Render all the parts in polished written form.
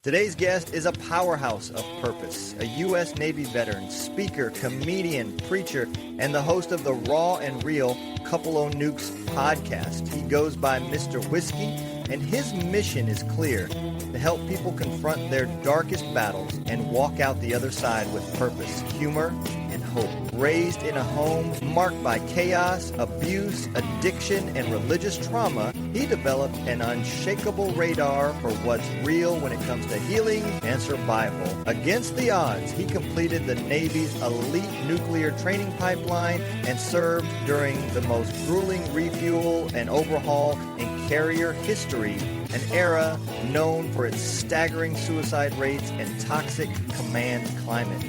Today's guest is a powerhouse of purpose, a U.S. Navy veteran, speaker, comedian, preacher, and the host of the Raw and Real Couple O' Nukes podcast. He goes by Mr. Whiskey, and his mission is clear: to help people confront their darkest battles and walk out the other side with purpose, humor, and hope. Raised in a home marked by chaos, abuse, addiction, and religious trauma, he developed an unshakable radar for what's real when it comes to healing and survival. Against the odds, he completed the Navy's elite nuclear training pipeline and served during the most grueling refuel and overhaul in carrier history, an era known for its staggering suicide rates and toxic command climate.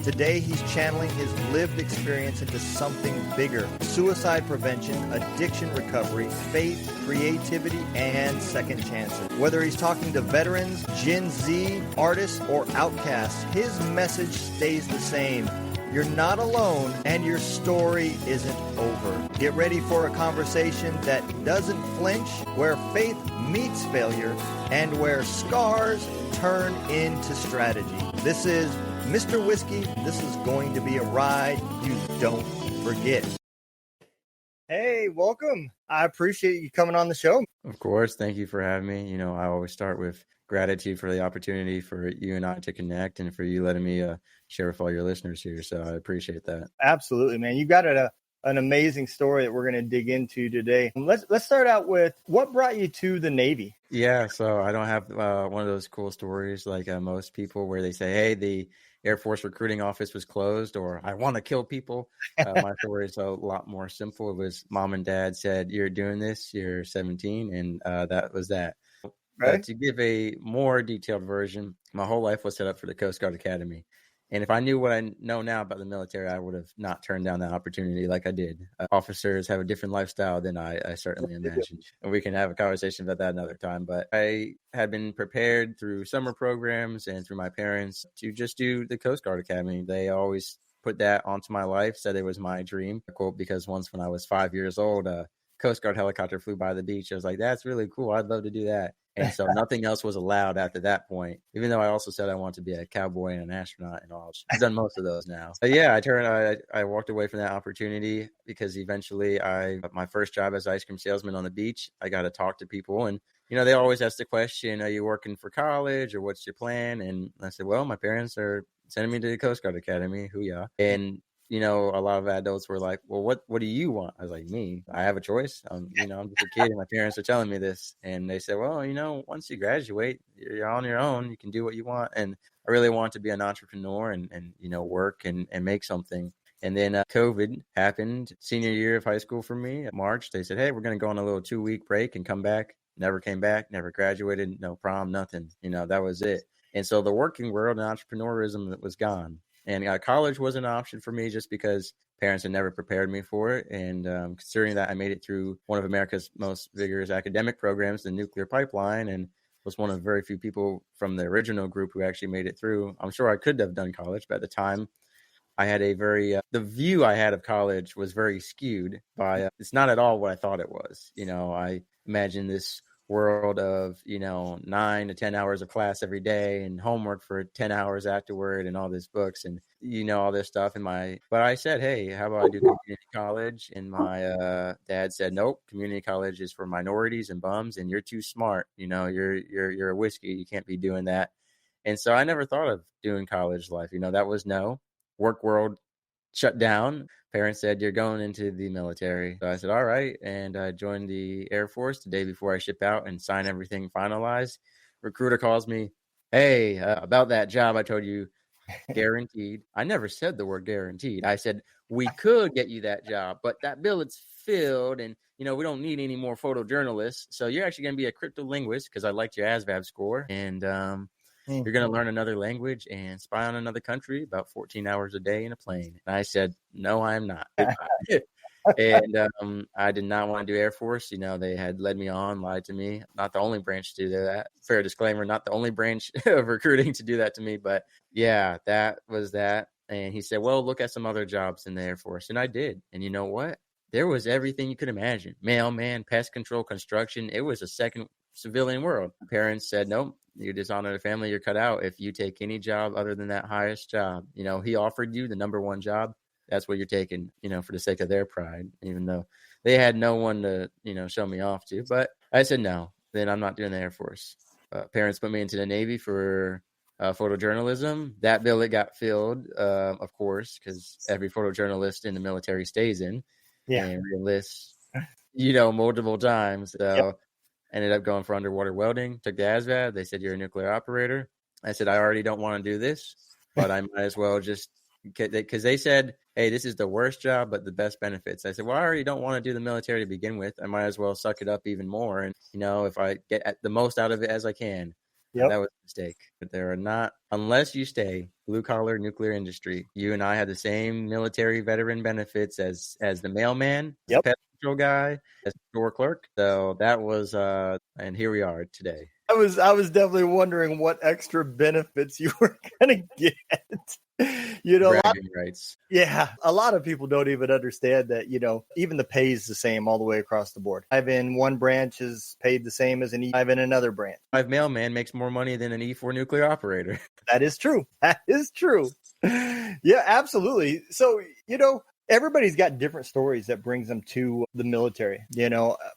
Today, he's channeling his lived experience into something bigger: suicide prevention, addiction recovery, faith, creativity, and second chances. Whether he's talking to veterans, Gen Z, artists, or outcasts, his message stays the same. You're not alone, and your story isn't over. Get ready for a conversation that doesn't flinch, where faith meets failure, and where scars turn into strategy. This is Mr. Whiskey. This is going to be a ride you don't forget. Hey, welcome. I appreciate you coming on the show. Of course. Thank you for having me. You know, I always start with gratitude for the opportunity for you and I to connect, and for you letting me share with all your listeners here. So I appreciate that. Absolutely, man. You got an amazing story that we're going to dig into today. Let's start out with what brought you to the Navy. Yeah, so I don't have one of those cool stories like most people where they say, hey, the Air Force recruiting office was closed, or I want to kill people. My story is a lot more simple. It was mom and dad said, you're doing this, you're 17, and that was that. Right. To give a more detailed version, my whole life was set up for the Coast Guard Academy. And if I knew what I know now about the military, I would have not turned down that opportunity like I did. Officers have a different lifestyle than I certainly imagined. And we can have a conversation about that another time. But I had been prepared through summer programs and through my parents to just do the Coast Guard Academy. They always put that onto my life, said it was my dream. Quote, because once when I was 5 years old, a Coast Guard helicopter flew by the beach. I was like, that's really cool. I'd love to do that. And so nothing else was allowed after that point, even though I also said I want to be a cowboy and an astronaut and all. I've done most of those now. But yeah, I walked away from that opportunity because eventually my first job as ice cream salesman on the beach, I got to talk to people. And, you know, they always ask the question, are you working for college or what's your plan? And I said, well, my parents are sending me to the Coast Guard Academy. Hoo-yah. And you know, a lot of adults were like, well, what do you want? I was like, me, I have a choice. You know, I'm just a kid and my parents are telling me this. And they said, well, you know, once you graduate, you're on your own. You can do what you want. And I really want to be an entrepreneur and you know, work and make something. And then COVID happened, senior year of high school for me. March, they said, hey, we're going to go on a little 2-week break and come back. Never came back, never graduated, no prom, nothing. You know, that was it. And so the working world and entrepreneurism was gone. And college was an option for me just because parents had never prepared me for it. And considering that I made it through one of America's most vigorous academic programs, the nuclear pipeline, and was one of very few people from the original group who actually made it through, I'm sure I could have done college. But at the time, I had a very, the view I had of college was very skewed by, it's not at all what I thought it was. You know, I imagined this world of, you know, 9 to 10 hours of class every day and homework for 10 hours afterward and all these books and, you know, all this stuff. But I said, hey, how about I do community college? And my dad said, nope, community college is for minorities and bums and you're too smart. You know, you're a whiskey. You can't be doing that. And so I never thought of doing college life. You know, that was no. Work world shut down. Parents said, you're going into the military. So I said, all right. And I joined the Air Force the day before I ship out and sign everything finalized. Recruiter calls me, hey, about that job I told you, guaranteed. I never said the word guaranteed. I said, we could get you that job, but that billet's filled and, you know, we don't need any more photojournalists. So you're actually going to be a cryptolinguist because I liked your ASVAB score. And you're going to learn another language and spy on another country about 14 hours a day in a plane. And I said, no, I'm not. And I did not want to do Air Force. You know, they had led me on, lied to me. Not the only branch to do that. Fair disclaimer, not the only branch of recruiting to do that to me. But yeah, that was that. And he said, well, look at some other jobs in the Air Force. And I did. And you know what? There was everything you could imagine. Mailman, pest control, construction. It was a second civilian world. Parents said, nope, you dishonor the family, you're cut out if you take any job other than that highest job. He offered you the number one job. That's what you're taking, for the sake of their pride, even though they had no one to, show me off to. But I said, no, then I'm not doing the Air Force. Parents put me into the Navy for photojournalism. That billet got filled, of course, because every photojournalist in the military stays in and enlists, multiple times. So ended up going for underwater welding, took the ASVAB. They said, you're a nuclear operator. I said, I already don't want to do this, but I might as well just, because they said, hey, this is the worst job, but the best benefits. I said, well, I already don't want to do the military to begin with. I might as well suck it up even more. And, if I get the most out of it as I can, that was a mistake. But there are not, unless you stay blue collar nuclear industry, you and I had the same military veteran benefits as the mailman, the pet control guy, as the store clerk. So that was, and here we are today. I was definitely wondering what extra benefits you were going to get. Bragging rights. Yeah, a lot of people don't even understand that, even the pay is the same all the way across the board. I've in one branch is paid the same as an E5 in another branch. My mailman makes more money than an E4 nuclear operator. That is true. That is true. Yeah, absolutely. So, everybody's got different stories that brings them to the military.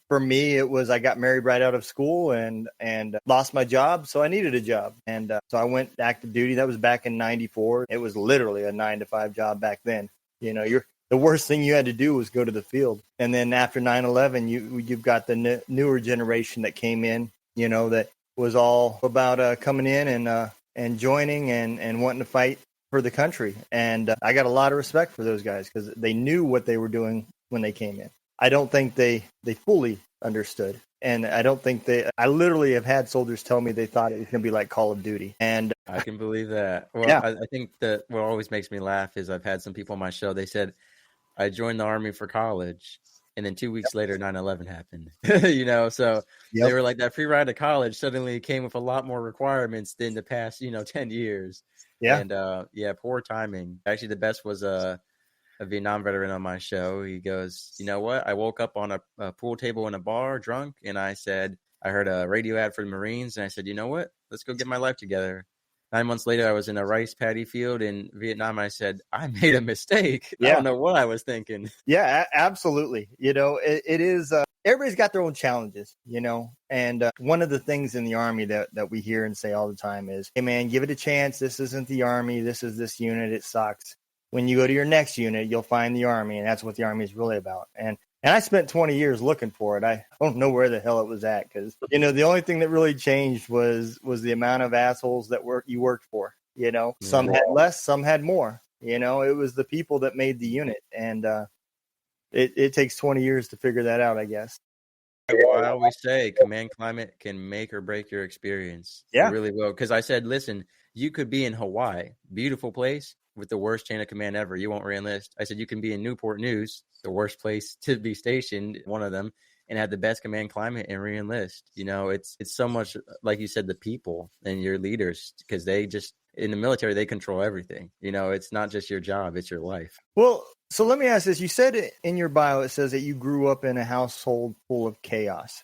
For me, it was I got married right out of school and lost my job. So I needed a job. And so I went active duty. That was back in 94. It was literally a 9-to-5 job back then. The worst thing you had to do was go to the field. And then after 9/11, you've got the newer generation that came in, that was all about coming in and joining and wanting to fight for the country. And I got a lot of respect for those guys because they knew what they were doing when they came in. I don't think they fully understood. And I don't think I literally have had soldiers tell me they thought it was going to be like Call of Duty. And I can believe that. Well, I think that what always makes me laugh is I've had some people on my show, they said, I joined the Army for college. And then 2 weeks later, 9/11 happened, so they were like that free ride to college suddenly came with a lot more requirements than the past, 10 years. Yeah. And poor timing. Actually, the best was a Vietnam veteran on my show. He goes, you know what? I woke up on a pool table in a bar drunk. And I said, I heard a radio ad for the Marines. And I said, you know what? Let's go get my life together. 9 months later, I was in a rice paddy field in Vietnam. I said, I made a mistake. I don't know what I was thinking. Yeah, absolutely. It is, everybody's got their own challenges, and one of the things in the Army that we hear and say all the time is, hey man, give it a chance. This isn't the Army. This is this unit. It sucks. When you go to your next unit, you'll find the Army. And that's what the Army is really about. And I spent 20 years looking for it. I don't know where the hell it was at because, the only thing that really changed was the amount of assholes that you worked for. Some had less, some had more. It was the people that made the unit. And it takes 20 years to figure that out, I guess. Well, I always say command climate can make or break your experience. Yeah. It really will. Because I said, listen, you could be in Hawaii, beautiful place, with the worst chain of command ever. You won't re-enlist. I said, you can be in Newport News, the worst place to be stationed, one of them, and have the best command climate and re-enlist. It's so much, like you said, the people and your leaders, because they just, in the military, they control everything. It's not just your job, it's your life. Well, so let me ask this. You said in your bio, it says that you grew up in a household full of chaos.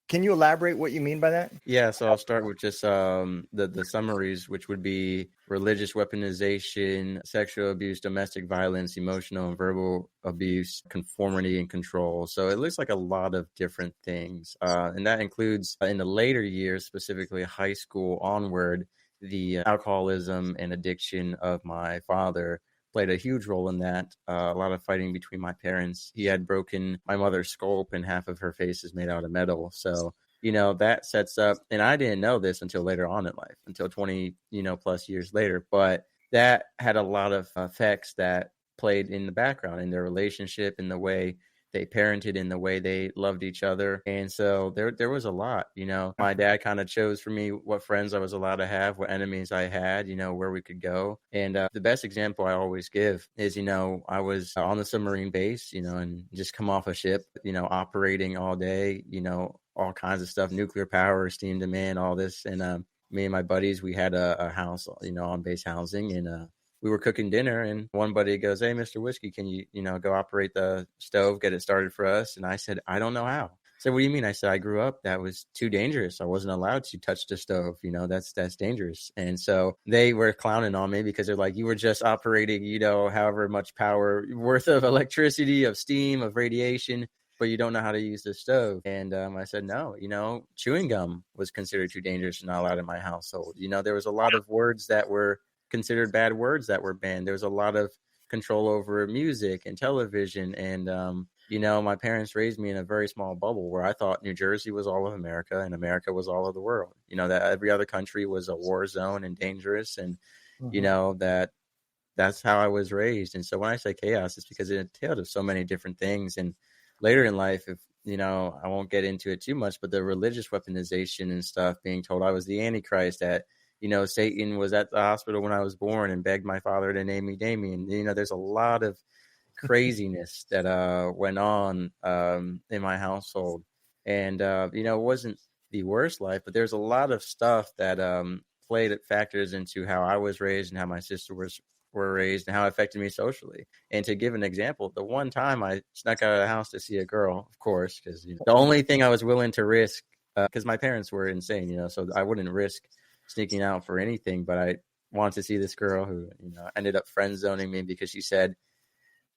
Can you elaborate what you mean by that? Yeah, so I'll start with just the summaries, which would be religious weaponization, sexual abuse, domestic violence, emotional and verbal abuse, conformity and control. So it looks like a lot of different things. And that includes in the later years, specifically high school onward, the alcoholism and addiction of my father played a huge role in that. A lot of fighting between my parents. He had broken my mother's skull and half of her face is made out of metal. So, that sets up, and I didn't know this until later on in life, until 20, plus years later, but that had a lot of effects that played in the background in their relationship, in the way they parented, in the way they loved each other. And so there was a lot, my dad kind of chose for me what friends I was allowed to have, what enemies I had, where we could go. And the best example I always give is, I was on the submarine base, and just come off a ship, operating all day, all kinds of stuff, nuclear power, steam demand, all this. And me and my buddies, we had a house, on base housing, and we were cooking dinner, and one buddy goes, hey, Mr. Whiskey, can you, go operate the stove, get it started for us? And I said, I don't know how. said, what do you mean? I said, I grew up, that was too dangerous. I wasn't allowed to touch the stove. You know, that's dangerous. And so they were clowning on me because they're like, you were just operating, you know, however much power worth of electricity, of steam, of radiation, but you don't know how to use the stove. And I said, no, you know, chewing gum was considered too dangerous and not allowed in my household. You know, there was a lot of words that were considered bad words that were banned. There was a lot of control over music and television. And, you know, my parents raised me in a very small bubble where I thought New Jersey was all of America and America was all of the world. You know, that every other country was a war zone and dangerous. And, you know, that's how I was raised. And so when I say chaos, it's because it entailed of so many different things. And later in life, if, you know, I won't get into it too much, but the religious weaponization and stuff, being told I was the Antichrist, that, you know, Satan was at the hospital when I was born and begged my father to name me Damien. You know, there's a lot of craziness that went on in my household. And, you know, it wasn't the worst life, but there's a lot of stuff that played factors into how I was raised and how my sister were raised and how it affected me socially. And to give an example, the one time I snuck out of the house to see a girl, of course, because, you know, the only thing I was willing to risk, because my parents were insane, you know, so I wouldn't risk sneaking out for anything, but I wanted to see this girl who, you know, ended up friend zoning me because she said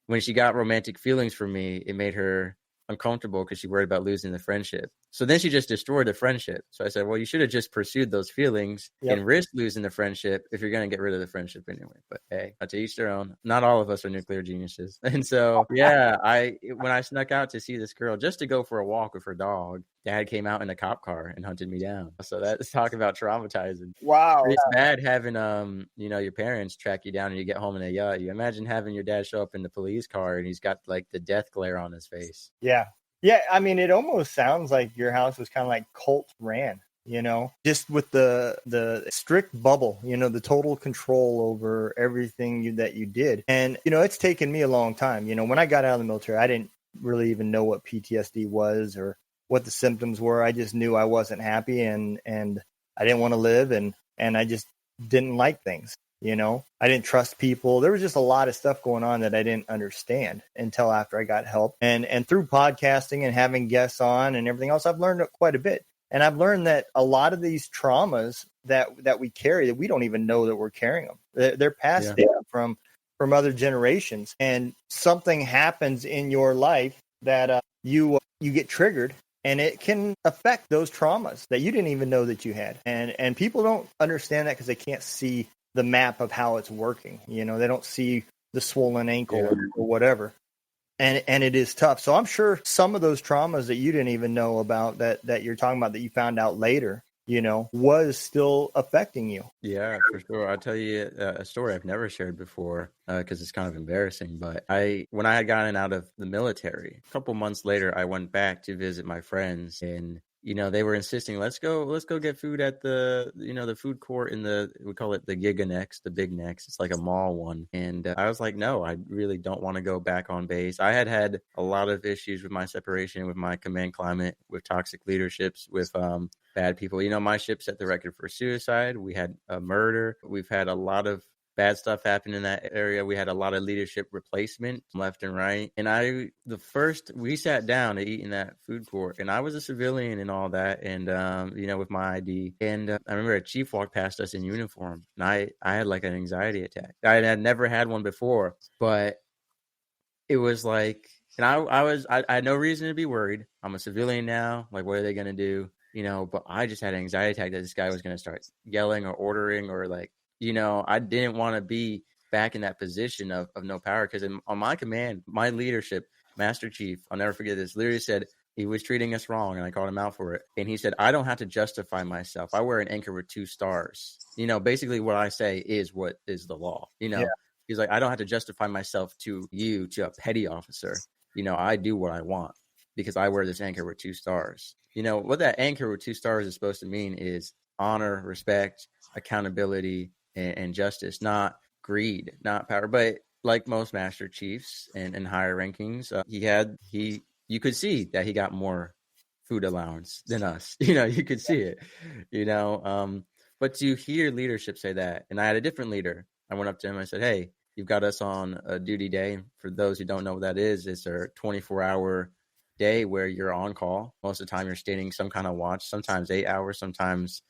when she got romantic feelings for me, it made her uncomfortable because she worried about losing the friendship. So then she just destroyed the friendship. So I said, well, you should have just pursued those feelings and risk losing the friendship if you're going to get rid of the friendship anyway. But hey, to each their own. Not all of us are nuclear geniuses. And so, yeah, when I snuck out to see this girl just to go for a walk with her dog, Dad came out in a cop car and hunted me down. So that's talk about traumatizing. Wow. It's bad having, you know, your parents track you down and you get home in a yacht. You imagine having your dad show up in the police car and he's got like the death glare on his face. Yeah. Yeah. I mean, it almost sounds like your house was kind of like cult ran, you know, just with the strict bubble, you know, the total control over everything that you did. And, you know, it's taken me a long time. You know, when I got out of the military, I didn't really even know what PTSD was or what the symptoms were. I just knew I wasn't happy and I didn't want to live and I just didn't like things. You know, I didn't trust people. There was just a lot of stuff going on that I didn't understand until after I got help. And through podcasting and having guests on and everything else, I've learned quite a bit. And I've learned that a lot of these traumas that we carry, that we don't even know that we're carrying them. They're passed down from other generations. And something happens in your life that you get triggered. And it can affect those traumas that you didn't even know that you had. And people don't understand that because they can't see the map of how it's working. You know, they don't see the swollen ankle or whatever. And it is tough. So I'm sure some of those traumas that you didn't even know about that you're talking about that you found out later, you know, was still affecting you. Yeah, for sure. I'll tell you a story I've never shared before because it's kind of embarrassing. But when I had gotten out of the military, a couple months later, I went back to visit my friends and, you know, they were insisting, let's go get food at the, you know, the food court in we call it the Giganex, the Big Nex. It's like a mall one. And I was like, no, I really don't want to go back on base. I had a lot of issues with my separation, with my command climate, with toxic leaderships, with bad people. You know, my ship set the record for suicide. We had a murder. We've had a lot of bad stuff happen in that area. We had a lot of leadership replacement left and right. And we sat down to eat in that food court and I was a civilian and all that. And, you know, with my ID and I remember a chief walked past us in uniform and I had like an anxiety attack. I had never had one before, but it was like, and I had no reason to be worried. I'm a civilian now. Like, what are they going to do? You know, but I just had an anxiety attack that this guy was going to start yelling or ordering or like, you know, I didn't want to be back in that position of no power because on my command, my leadership, Master Chief, I'll never forget this, literally said he was treating us wrong and I called him out for it. And he said, I don't have to justify myself. I wear an anchor with 2 stars. You know, basically what I say is what is the law. You know, He's like, I don't have to justify myself to you, to a petty officer. You know, I do what I want because I wear this anchor with 2 stars. You know, what that anchor with 2 stars is supposed to mean is honor, respect, accountability, and justice, not greed, not power. But like most Master Chiefs and higher rankings, you could see that he got more food allowance than us. You know, you could see it, you know. But to hear leadership say that, and I had a different leader. I went up to him, I said, hey, you've got us on a duty day. For those who don't know what that is, it's our 24-hour day where you're on call. Most of the time you're standing some kind of watch, sometimes 8 hours, sometimes,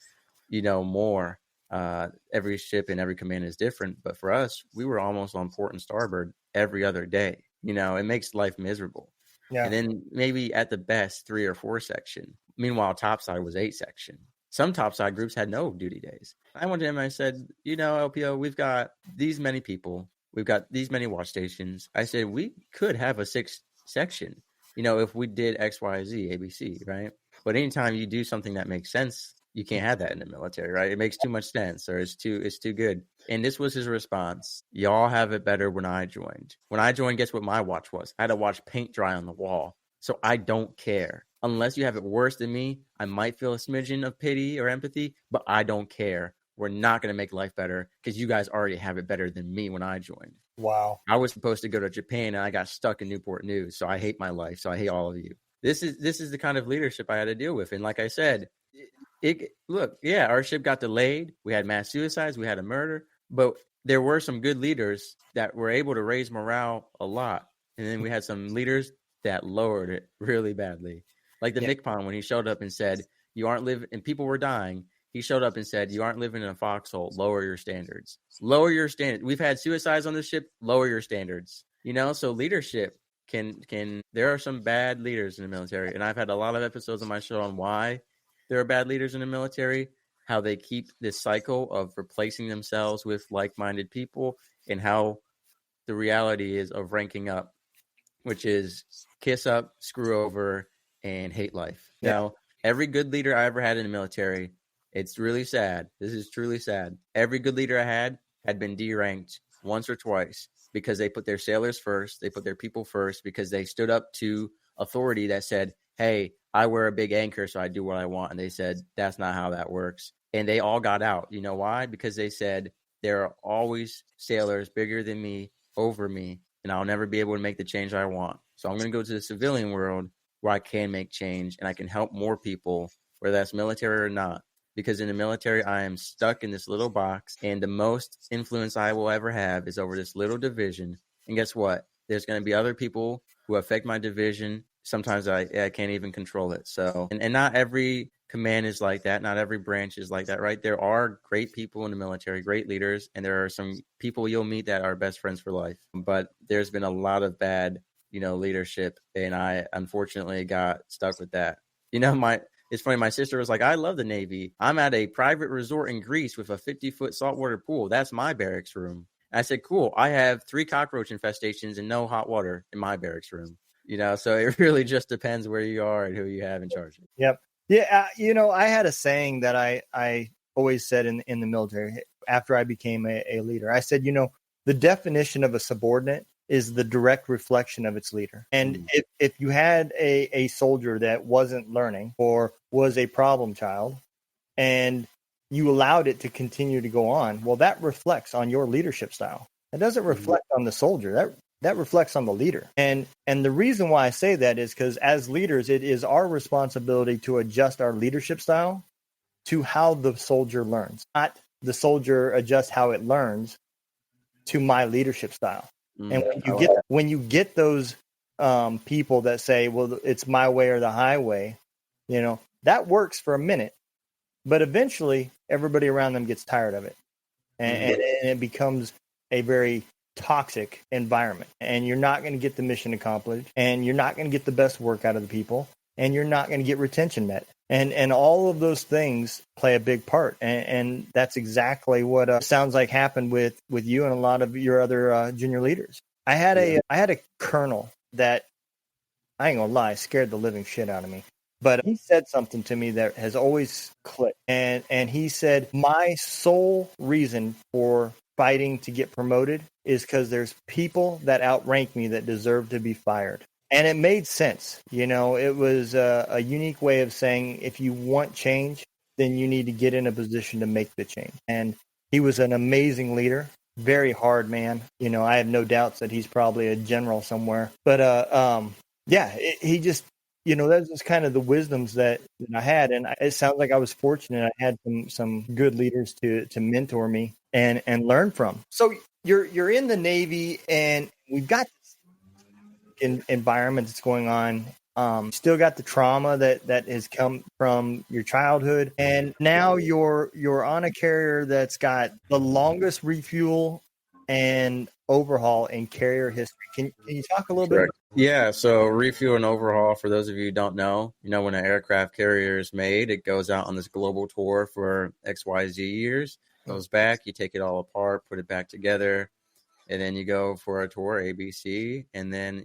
more. Every ship and every command is different. But for us, we were almost on port and starboard every other day. It makes life miserable. Yeah. And then maybe at the best 3 or 4 section. Meanwhile, topside was 8 section. Some topside groups had no duty days. I went to him and I said, LPO, we've got these many people. We've got these many watch stations. I said, we could have a 6th section, if we did X, Y, Z, ABC, right? But anytime you do something that makes sense, you can't have that in the military, right? It makes too much sense, or it's too good. And this was his response. Y'all have it better when I joined. When I joined, guess what my watch was? I had to watch paint dry on the wall. So I don't care. Unless you have it worse than me, I might feel a smidgen of pity or empathy, but I don't care. We're not going to make life better because you guys already have it better than me when I joined. Wow. I was supposed to go to Japan and I got stuck in Newport News. So I hate my life. So I hate all of you. This is the kind of leadership I had to deal with. And like I said, our ship got delayed. We had mass suicides. We had a murder. But there were some good leaders that were able to raise morale a lot. And then we had some leaders that lowered it really badly. Like the MCPON, when he showed up and said, you aren't living, and people were dying. He showed up and said, you aren't living in a foxhole. Lower your standards. Lower your standards. We've had suicides on the ship. Lower your standards. So leadership can there are some bad leaders in the military. And I've had a lot of episodes on my show on why there are bad leaders in the military, how they keep this cycle of replacing themselves with like-minded people, and how the reality is of ranking up, which is kiss up, screw over, and hate life. Yeah. Now, every good leader I ever had in the military, it's really sad. This is truly sad. Every good leader I had been deranked once or twice because they put their sailors first. They put their people first because they stood up to authority that said, hey, I wear a big anchor, so I do what I want. And they said, that's not how that works. And they all got out. You know why? Because they said, there are always sailors bigger than me, over me, and I'll never be able to make the change I want. So I'm going to go to the civilian world where I can make change and I can help more people, whether that's military or not. Because in the military, I am stuck in this little box, and the most influence I will ever have is over this little division. And guess what? There's going to be other people who affect my division. Sometimes I can't even control it. So, and not every command is like that. Not every branch is like that, right? There are great people in the military, great leaders, and there are some people you'll meet that are best friends for life. But there's been a lot of bad, leadership, and I unfortunately got stuck with that. It's funny. My sister was like, I love the Navy. I'm at a private resort in Greece with a 50-foot saltwater pool. That's my barracks room. And I said, cool. I have 3 cockroach infestations and no hot water in my barracks room. So it really just depends where you are and who you have in charge. Yep. Yeah. I had a saying that I always said in the military after I became a leader. I said, the definition of a subordinate is the direct reflection of its leader. And if you had a soldier that wasn't learning or was a problem child and you allowed it to continue to go on, well, that reflects on your leadership style. It doesn't reflect on the soldier. That reflects on the leader. And the reason why I say that is because as leaders, it is our responsibility to adjust our leadership style to how the soldier learns, not the soldier adjust how it learns to my leadership style. And when you get those people that say, well, it's my way or the highway, that works for a minute, but eventually everybody around them gets tired of it. And it becomes a very toxic environment, and you're not going to get the mission accomplished, and you're not going to get the best work out of the people, and you're not going to get retention met. And all of those things play a big part. And that's exactly what sounds like happened with you and a lot of your other junior leaders. I had a colonel that, I ain't gonna lie, scared the living shit out of me. But he said something to me that has always clicked. And he said, my sole reason for fighting to get promoted is because there's people that outrank me that deserve to be fired. And it made sense. It was a unique way of saying, if you want change, then you need to get in a position to make the change. And he was an amazing leader, very hard man. I have no doubts that he's probably a general somewhere. But he just, that's just kind of the wisdoms that I had. And it sounds like I was fortunate. I had some good leaders to mentor me and learn from. So you're in the Navy, and we've got environment that's going on Still got the trauma that has come from your childhood, and now you're on a carrier that's got the longest refuel and overhaul in carrier history. Can you talk a little bit? Correct. Yeah, so refuel and overhaul, for those of you who don't know, when an aircraft carrier is made, it goes out on this global tour for XYZ years, goes back, you take it all apart, put it back together, and then you go for a tour, ABC, and then,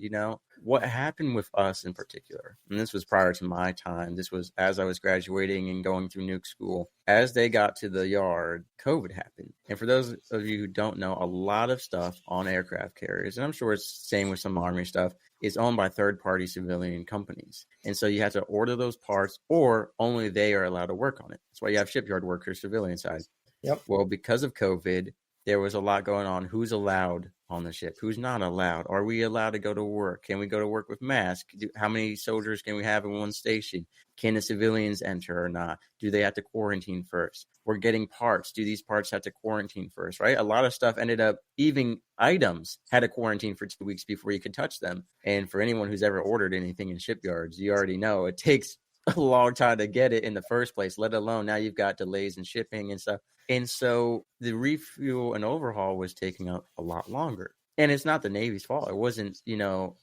what happened with us in particular, and this was prior to my time, this was as I was graduating and going through nuke school, as they got to the yard, COVID happened. And for those of you who don't know, a lot of stuff on aircraft carriers, and I'm sure it's the same with some Army stuff, is owned by third-party civilian companies. And so you have to order those parts, or only they are allowed to work on it. That's why you have shipyard workers, civilian side. Yep. Well, because of COVID, there was a lot going on. Who's allowed on the ship? Who's not allowed? Are we allowed to go to work? Can we go to work with masks? How many soldiers can we have in one station? Can the civilians enter or not? Do they have to quarantine first? We're getting parts. Do these parts have to quarantine first, right? A lot of stuff ended up, even items had to quarantine for 2 weeks before you could touch them. And for anyone who's ever ordered anything in shipyards, you already know it takes a long time to get it in the first place, let alone now you've got delays in shipping and stuff. And so the refuel and overhaul was taking a lot longer. And it's not the Navy's fault. It wasn't,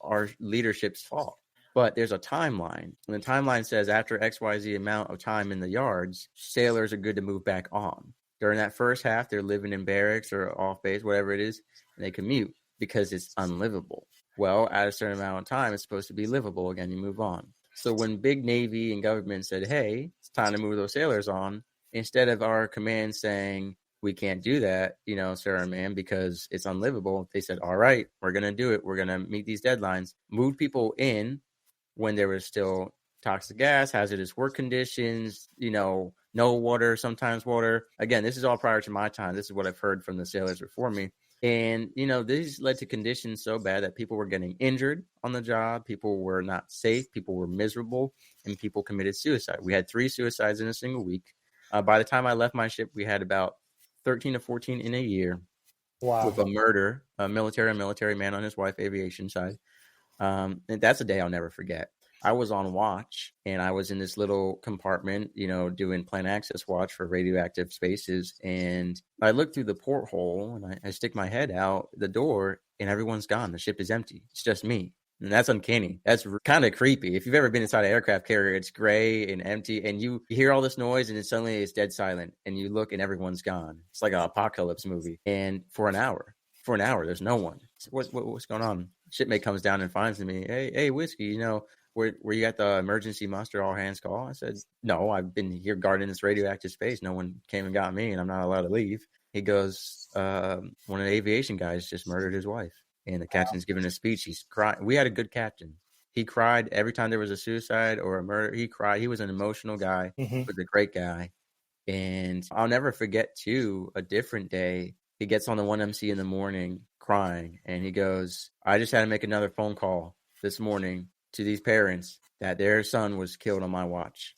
our leadership's fault. But there's a timeline. And the timeline says after XYZ amount of time in the yards, sailors are good to move back on. During that first half, they're living in barracks or off base, whatever it is, and they commute because it's unlivable. Well, at a certain amount of time, it's supposed to be livable again. You move on. So when big Navy and government said, hey, it's time to move those sailors on, instead of our command saying, we can't do that, sir and ma'am, because it's unlivable, they said, all right, we're going to do it. We're going to meet these deadlines. Move people in when there was still toxic gas, hazardous work conditions, no water, sometimes water. Again, this is all prior to my time. This is what I've heard from the sailors before me. And, this led to conditions so bad that people were getting injured on the job. People were not safe. People were miserable, and people committed suicide. We had 3 suicides in a single week. By the time I left my ship, we had about 13 to 14 in a year. Wow. With a murder, a military man on his wife, aviation side. And that's a day I'll never forget. I was on watch, and I was in this little compartment, doing planned access watch for radioactive spaces. And I look through the porthole, and I stick my head out the door, and everyone's gone. The ship is empty. It's just me. And that's uncanny. That's kind of creepy. If you've ever been inside an aircraft carrier, it's gray and empty, and you hear all this noise, and then suddenly it's dead silent, and you look, and everyone's gone. It's like an apocalypse movie. And for an hour, there's no one. So what's going on? Shipmate comes down and finds me. Hey, Whiskey, were you at the emergency muster all hands call? I said, no, I've been here guarding this radioactive space. No one came and got me, and I'm not allowed to leave. He goes, one of the aviation guys just murdered his wife. And the captain's giving a speech. He's crying. We had a good captain. He cried every time there was a suicide or a murder. He cried. He was an emotional guy, was a great guy. And I'll never forget, too, a different day. He gets on the 1MC in the morning crying. And he goes, I just had to make another phone call this morning to these parents that their son was killed on my watch.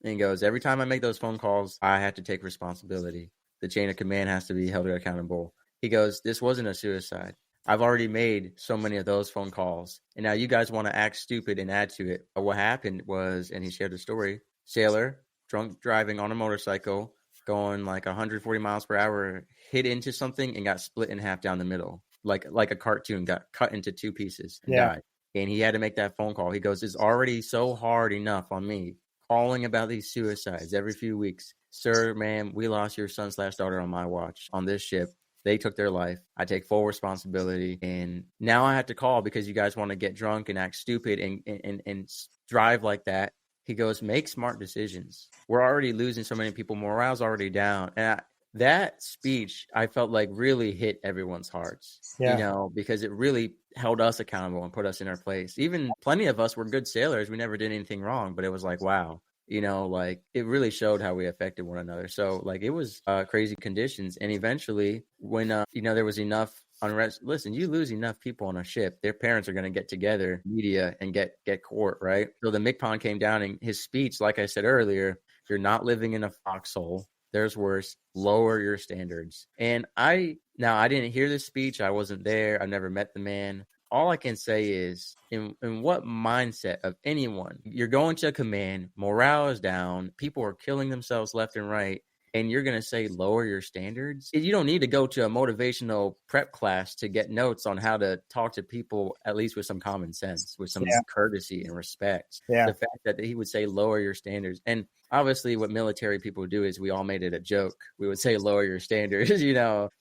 And he goes, every time I make those phone calls, I have to take responsibility. The chain of command has to be held accountable. He goes, this wasn't a suicide. I've already made so many of those phone calls. And now you guys want to act stupid and add to it. But what happened was, and he shared the story, sailor, drunk driving on a motorcycle, going like 140 miles per hour, hit into something and got split in half down the middle. Like a cartoon, got cut into 2 pieces and died. And he had to make that phone call. He goes, it's already so hard enough on me calling about these suicides every few weeks. Sir, ma'am, we lost your son/daughter on my watch on this ship. They took their life. I take full responsibility. And now I have to call because you guys want to get drunk and act stupid and drive like that. He goes, make smart decisions. We're already losing so many people. Morale's already down. And that speech, I felt like really hit everyone's hearts, because it really held us accountable and put us in our place. Even plenty of us were good sailors. We never did anything wrong, but it was like, wow. It really showed how we affected one another. So it was crazy conditions. And eventually when, there was enough unrest, listen, you lose enough people on a ship, their parents are going to get together, media, and get court, right? So the MCPON came down, and his speech, like I said earlier, you're not living in a foxhole. There's worse. Lower your standards. And I didn't hear this speech. I wasn't there. I never met the man. all I can say is in what mindset of anyone, you're going to a command, morale is down, people are killing themselves left and right, and you're going to say lower your standards. You don't need to go to a motivational prep class to get notes on how to talk to people, at least with some common sense, with some courtesy and respect. The fact that he would say lower your standards. And obviously what military people do is we all made it a joke. We would say lower your standards,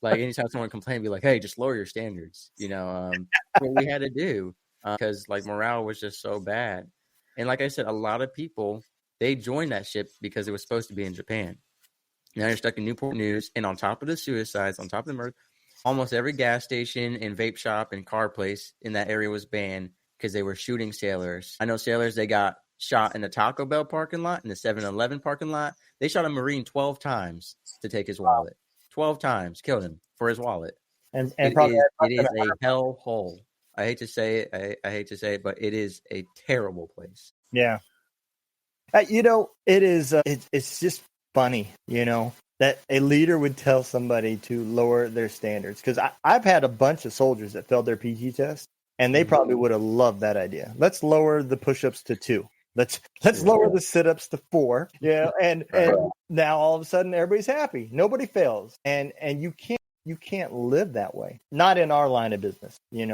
like anytime someone complained, be like, hey, just lower your standards, what we had to do because like morale was just so bad. And like I said, a lot of people, they joined that ship because it was supposed to be in Japan. Now you're stuck in Newport News, and on top of the suicides, on top of the murder, almost every gas station and vape shop and car place in that area was banned because they were shooting sailors. I know sailors, they got shot in the Taco Bell parking lot, in the 7-Eleven parking lot. They shot a Marine 12 times to take his wallet. 12 times, killed him for his wallet. And it is a hell hole. I hate to say it, but it is a terrible place. Yeah. It is, it's just funny, that a leader would tell somebody to lower their standards. Because I've had a bunch of soldiers that failed their PT test, and they probably would have loved that idea. Let's lower the push-ups to 2. Let's lower the sit-ups to 4. And now all of a sudden everybody's happy. Nobody fails, and you can't live that way. Not in our line of business, in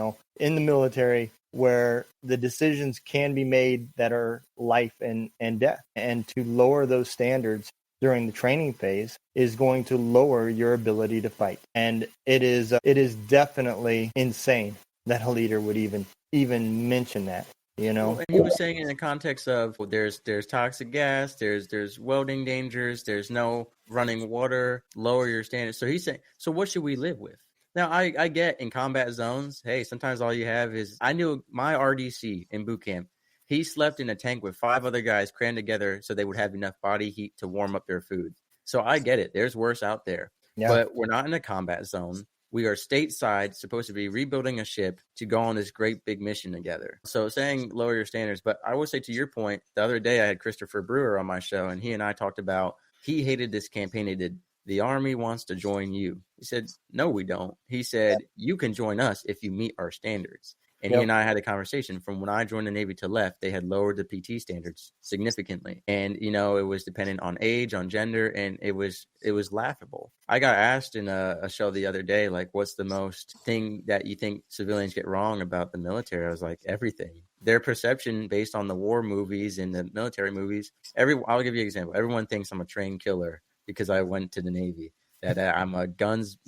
the military, where the decisions can be made that are life and death, and to lower those standards during the training phase is going to lower your ability to fight. And it is definitely insane that a leader would even mention that, And he was saying in the context of, well, there's toxic gas, there's welding dangers, there's no running water, lower your standards. So he's saying, so what should we live with? Now, I get in combat zones, hey, sometimes all you have is, I knew my RDC in boot camp, he slept in a tank with 5 other guys crammed together so they would have enough body heat to warm up their food. So I get it. There's worse out there. Yeah. But we're not in a combat zone. We are stateside, supposed to be rebuilding a ship to go on this great big mission together. So saying lower your standards. But I will say, to your point, the other day I had Christopher Brewer on my show, and he and I talked about, he hated this campaign he did. The Army wants to join you. He said, no, we don't. He said, you can join us if you meet our standards. And he and I had a conversation. From when I joined the Navy to left, they had lowered the PT standards significantly. And, it was dependent on age, on gender, and it was laughable. I got asked in a show the other day, like, what's the most thing that you think civilians get wrong about the military? I was like, everything. Their perception based on the war movies and the military movies. I'll give you an example. Everyone thinks I'm a trained killer because I went to the Navy, that I'm a guns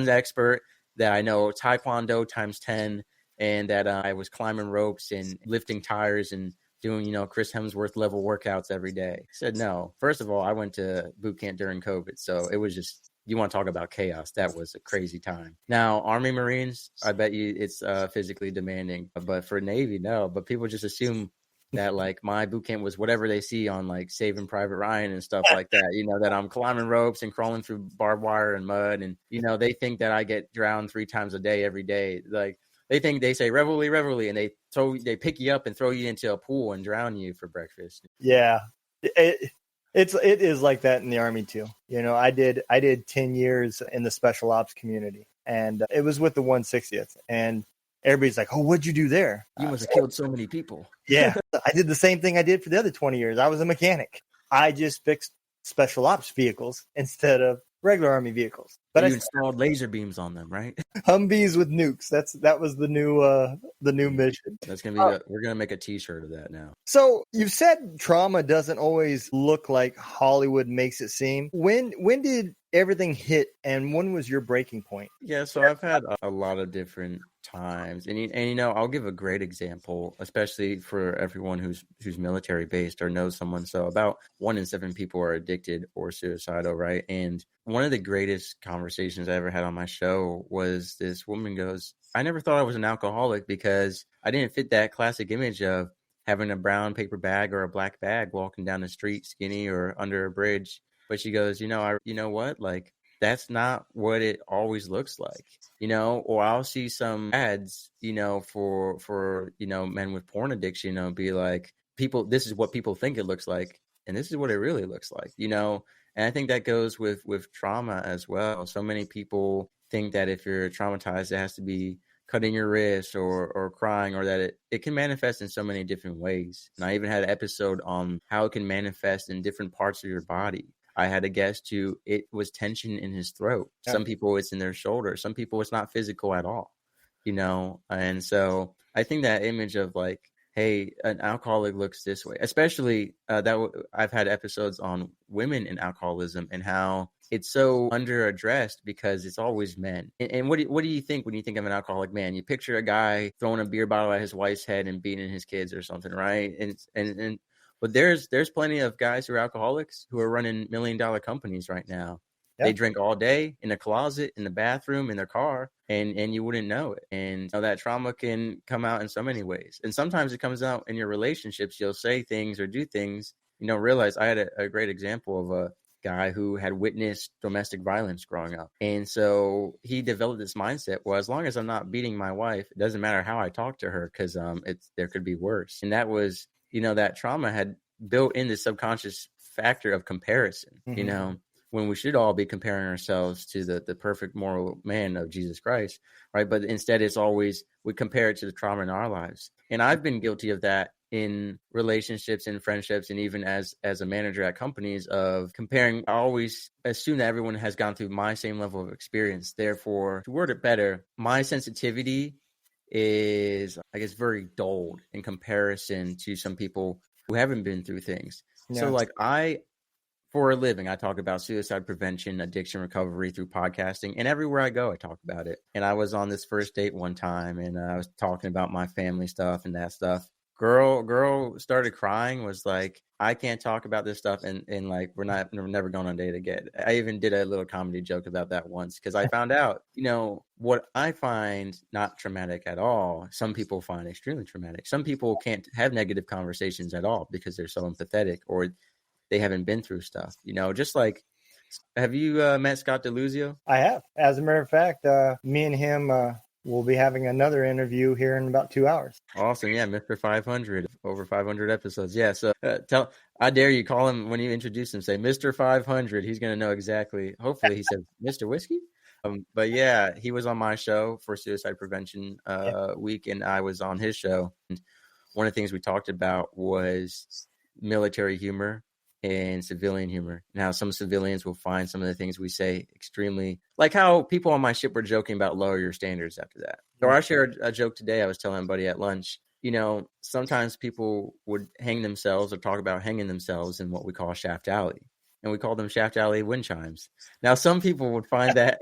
expert, that I know Taekwondo times 10, and that I was climbing ropes and lifting tires and doing, Chris Hemsworth level workouts every day. I said, no. First of all, I went to boot camp during COVID, so it was just, you want to talk about chaos. That was a crazy time. Now, Army Marines, I bet you it's physically demanding, but for Navy, no. But people just assume that like my boot camp was whatever they see on like Saving Private Ryan and stuff like that, that I'm climbing ropes and crawling through barbed wire and mud. And, they think that I get drowned 3 times a day, every day. Like they say reveille, and they pick you up and throw you into a pool and drown you for breakfast. Yeah. It is like that in the Army too. I did 10 years in the special ops community, and it was with the 160th, and everybody's like, oh, what'd you do there? You must have killed so many people. Yeah. I did the same thing I did for the other 20 years. I was a mechanic. I just fixed special ops vehicles instead of regular Army vehicles. But you installed laser beams on them, right? Humvees with nukes. That was the new mission. That's gonna be we're gonna make a T-shirt of that now. So you've said trauma doesn't always look like Hollywood makes it seem. When did everything hit, and when was your breaking point? Yeah, so I've had a lot of different times, and I'll give a great example, especially for everyone who's military based or knows someone. So about 1 in 7 people are addicted or suicidal, right? And one of the greatest conversations I ever had on my show was this woman goes, I never thought I was an alcoholic because I didn't fit that classic image of having a brown paper bag or a black bag walking down the street skinny or under a bridge. But she goes, you know what? Like, that's not what it always looks like, or I'll see some ads, for men with porn addiction, be like, this is what people think it looks like. And this is what it really looks like, and I think that goes with trauma as well. So many people think that if you're traumatized, it has to be cutting your wrist or crying, or that it can manifest in so many different ways. And I even had an episode on how it can manifest in different parts of your body. I had a guest who it was tension in his throat. Yeah. Some people it's in their shoulder. Some people it's not physical at all, And so I think that image of like, hey, an alcoholic looks this way, especially I've had episodes on women in alcoholism and how it's so underaddressed because it's always men. And what do you think when you think of an alcoholic man? You picture a guy throwing a beer bottle at his wife's head and beating his kids or something, right? But there's plenty of guys who are alcoholics who are running $1 million companies right now. Yeah. They drink all day in the closet, in the bathroom, in their car, and you wouldn't know it. And that trauma can come out in so many ways. And sometimes it comes out in your relationships. You'll say things or do things you don't realize. I had a great example of a guy who had witnessed domestic violence growing up. And so he developed this mindset, well, as long as I'm not beating my wife, it doesn't matter how I talk to her because there could be worse. And that was, that trauma had built in the subconscious factor of comparison, when we should all be comparing ourselves to the perfect moral man of Jesus Christ, right? But instead it's always, we compare it to the trauma in our lives. And I've been guilty of that in relationships and friendships, and even as a manager at companies, of comparing. I always assume that everyone has gone through my same level of experience. Therefore, to word it better, my sensitivity is, I guess, very dulled in comparison to some people who haven't been through things. Yeah. So like for a living, I talk about suicide prevention, addiction recovery through podcasting, and everywhere I go, I talk about it. And I was on this first date one time, and I was talking about my family stuff and that stuff. Girl started crying, was like, I can't talk about this stuff, and like we're never going on a date again. I even did a little comedy joke about that once because I found out, what I find not traumatic at all, some people find extremely traumatic. Some people can't have negative conversations at all because they're so empathetic or they haven't been through stuff, just like, have you met Scott DeLuzio? I have. As a matter of fact, me and him we'll be having another interview here in about 2 hours. Awesome. Yeah. Mr. 500, over 500 episodes. Yeah. So I dare you, call him when you introduce him, say Mr. 500. He's going to know exactly. Hopefully he says Mr. Whiskey. But yeah, he was on my show for Suicide Prevention Week, and I was on his show. And one of the things we talked about was military humor and civilian humor. Now, some civilians will find some of the things we say extremely, like how people on my ship were joking about lower your standards after that. So I shared a joke today. I was telling a buddy at lunch, sometimes people would hang themselves or talk about hanging themselves in what we call Shaft Alley. And we call them Shaft Alley wind chimes. Now, some people would find that,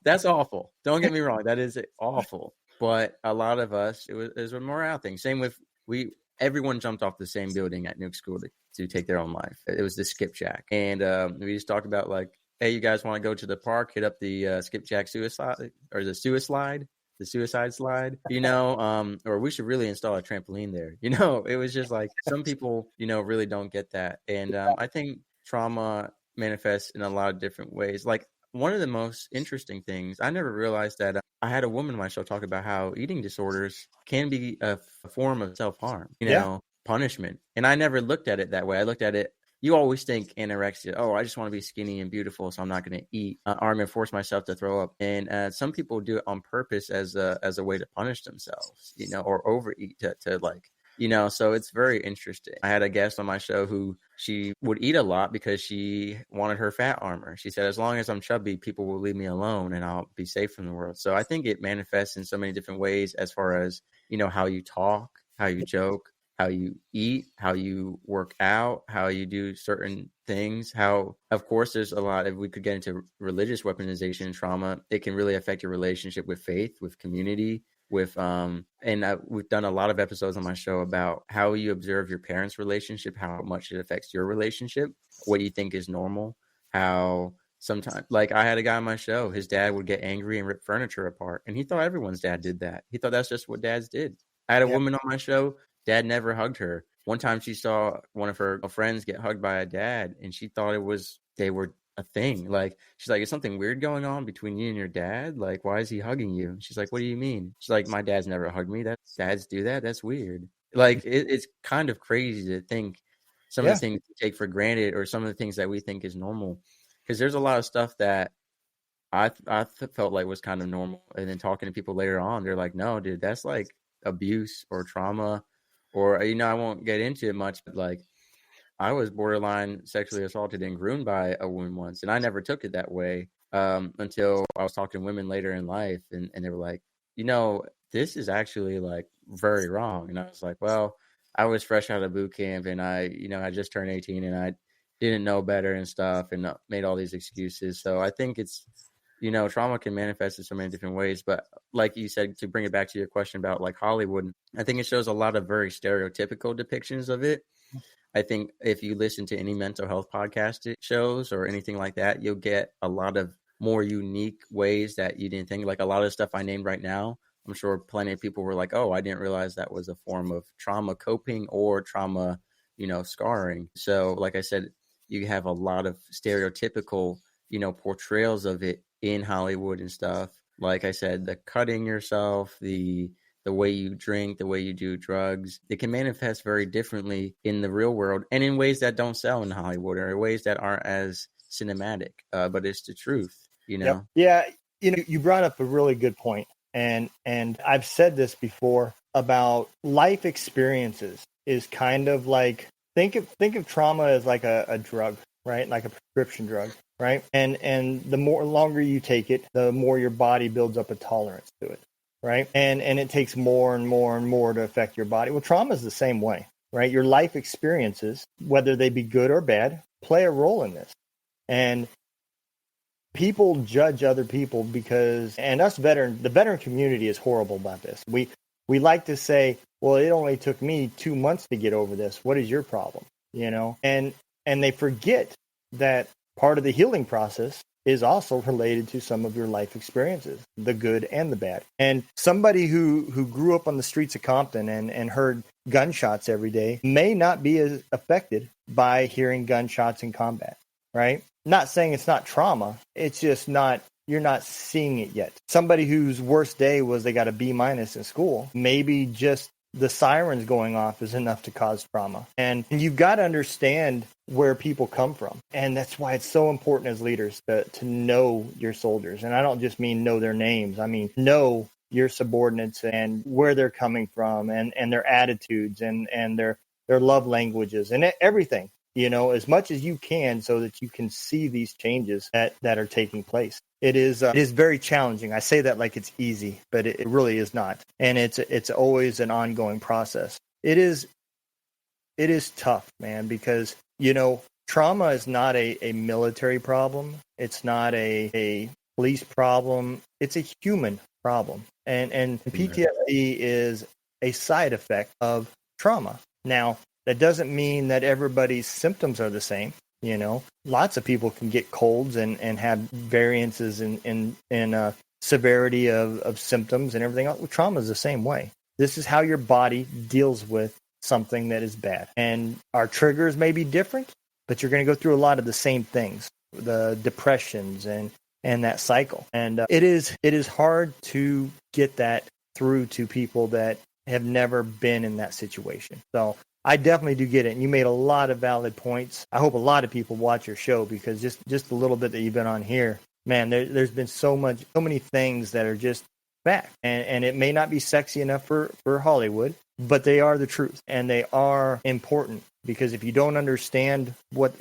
that's awful. Don't get me wrong. That is awful. But a lot of us, it was a morale thing. Same with, everyone jumped off the same building at Nuke School to take their own life. It was the skipjack. And we just talked about like, hey, you guys want to go to the park, hit up the skipjack suicide or the suicide slide, or we should really install a trampoline there. It was just like some people, really don't get that. And I think trauma manifests in a lot of different ways. Like one of the most interesting things, I never realized that I had a woman on my show talk about how eating disorders can be a form of self-harm, punishment. And I never looked at it that way. I looked at it, you always think anorexia, oh, I just want to be skinny and beautiful, so I'm not going to eat, or I'm going to force myself to throw up. And some people do it on purpose as a way to punish themselves, or overeat to like, so it's very interesting. I had a guest on my show who she would eat a lot because she wanted her fat armor. She said, as long as I'm chubby, people will leave me alone and I'll be safe from the world. So I think it manifests in so many different ways as far as, how you talk, how you joke, how you eat, how you work out, how you do certain things, how, of course, there's a lot, if we could get into religious weaponization and trauma, it can really affect your relationship with faith, with community, with we've done a lot of episodes on my show about how you observe your parents' relationship, how much it affects your relationship, what you think is normal, how sometimes, like I had a guy on my show, his dad would get angry and rip furniture apart, and he thought everyone's dad did that. He thought that's just what dads did. I had a woman on my show, dad never hugged her. One time she saw one of her friends get hugged by a dad, and she thought they were a thing. Like, she's like, is something weird going on between you and your dad? Like, why is he hugging you? She's like, what do you mean? She's like, my dad's never hugged me. Dads do that. That's weird. Like, it's kind of crazy to think some of the things we take for granted, or some of the things that we think is normal. Because there's a lot of stuff that felt like was kind of normal. And then talking to people later on, they're like, no, dude, that's like abuse or trauma, or, I won't get into it much, but like I was borderline sexually assaulted and groomed by a woman once, and I never took it that way until I was talking to women later in life, and they were like, this is actually like very wrong. And I was like, well, I was fresh out of boot camp, and I just turned 18, and I didn't know better and stuff, and made all these excuses. So I think it's, trauma can manifest in so many different ways. But like you said, to bring it back to your question about like Hollywood, I think it shows a lot of very stereotypical depictions of it. I think if you listen to any mental health podcast shows or anything like that, you'll get a lot of more unique ways that you didn't think. Like a lot of stuff I named right now, I'm sure plenty of people were like, oh, I didn't realize that was a form of trauma coping or trauma, scarring. So like I said, you have a lot of stereotypical, portrayals of it in Hollywood and stuff. Like I said, the cutting yourself, the way you drink, the way you do drugs, it can manifest very differently in the real world and in ways that don't sell in Hollywood or in ways that aren't as cinematic. But it's the truth, Yep. Yeah. You brought up a really good point. And I've said this before about life experiences is kind of like, think of trauma as like a drug, right? Like a prescription drug, right? And the more longer you take it, the more your body builds up a tolerance to it. Right. And it takes more and more and more to affect your body. Well, trauma is the same way, right? Your life experiences, whether they be good or bad, play a role in this. And people judge other people because, and us the veteran community is horrible about this. We like to say, well, it only took me 2 months to get over this. What is your problem? And they forget that part of the healing process is also related to some of your life experiences, the good and the bad. And somebody who grew up on the streets of Compton and heard gunshots every day may not be as affected by hearing gunshots in combat, right? Not saying it's not trauma. It's just you're not seeing it yet. Somebody whose worst day was they got a B- in school, maybe just the sirens going off is enough to cause trauma. And you've got to understand where people come from. And that's why it's so important as leaders to know your soldiers. And I don't just mean know their names. I mean, know your subordinates and where they're coming from and their attitudes and their love languages and everything, as much as you can so that you can see these changes that are taking place. It is very challenging. I say that like it's easy, but it really is not. And it's always an ongoing process. It is tough, man, because, trauma is not a military problem. It's not a police problem. It's a human problem. And PTSD is a side effect of trauma. Now, that doesn't mean that everybody's symptoms are the same. Lots of people can get colds and have variances in severity of symptoms and everything else. Well, trauma is the same way. This is how your body deals with something that is bad. And our triggers may be different, but you're going to go through a lot of the same things, the depressions and that cycle. And it is hard to get that through to people that have never been in that situation. So I definitely do get it. And you made a lot of valid points. I hope a lot of people watch your show because just a little bit that you've been on here, man, there's been so many things that are just fact. And it may not be sexy enough for Hollywood, but they are the truth and they are important because if you don't understand where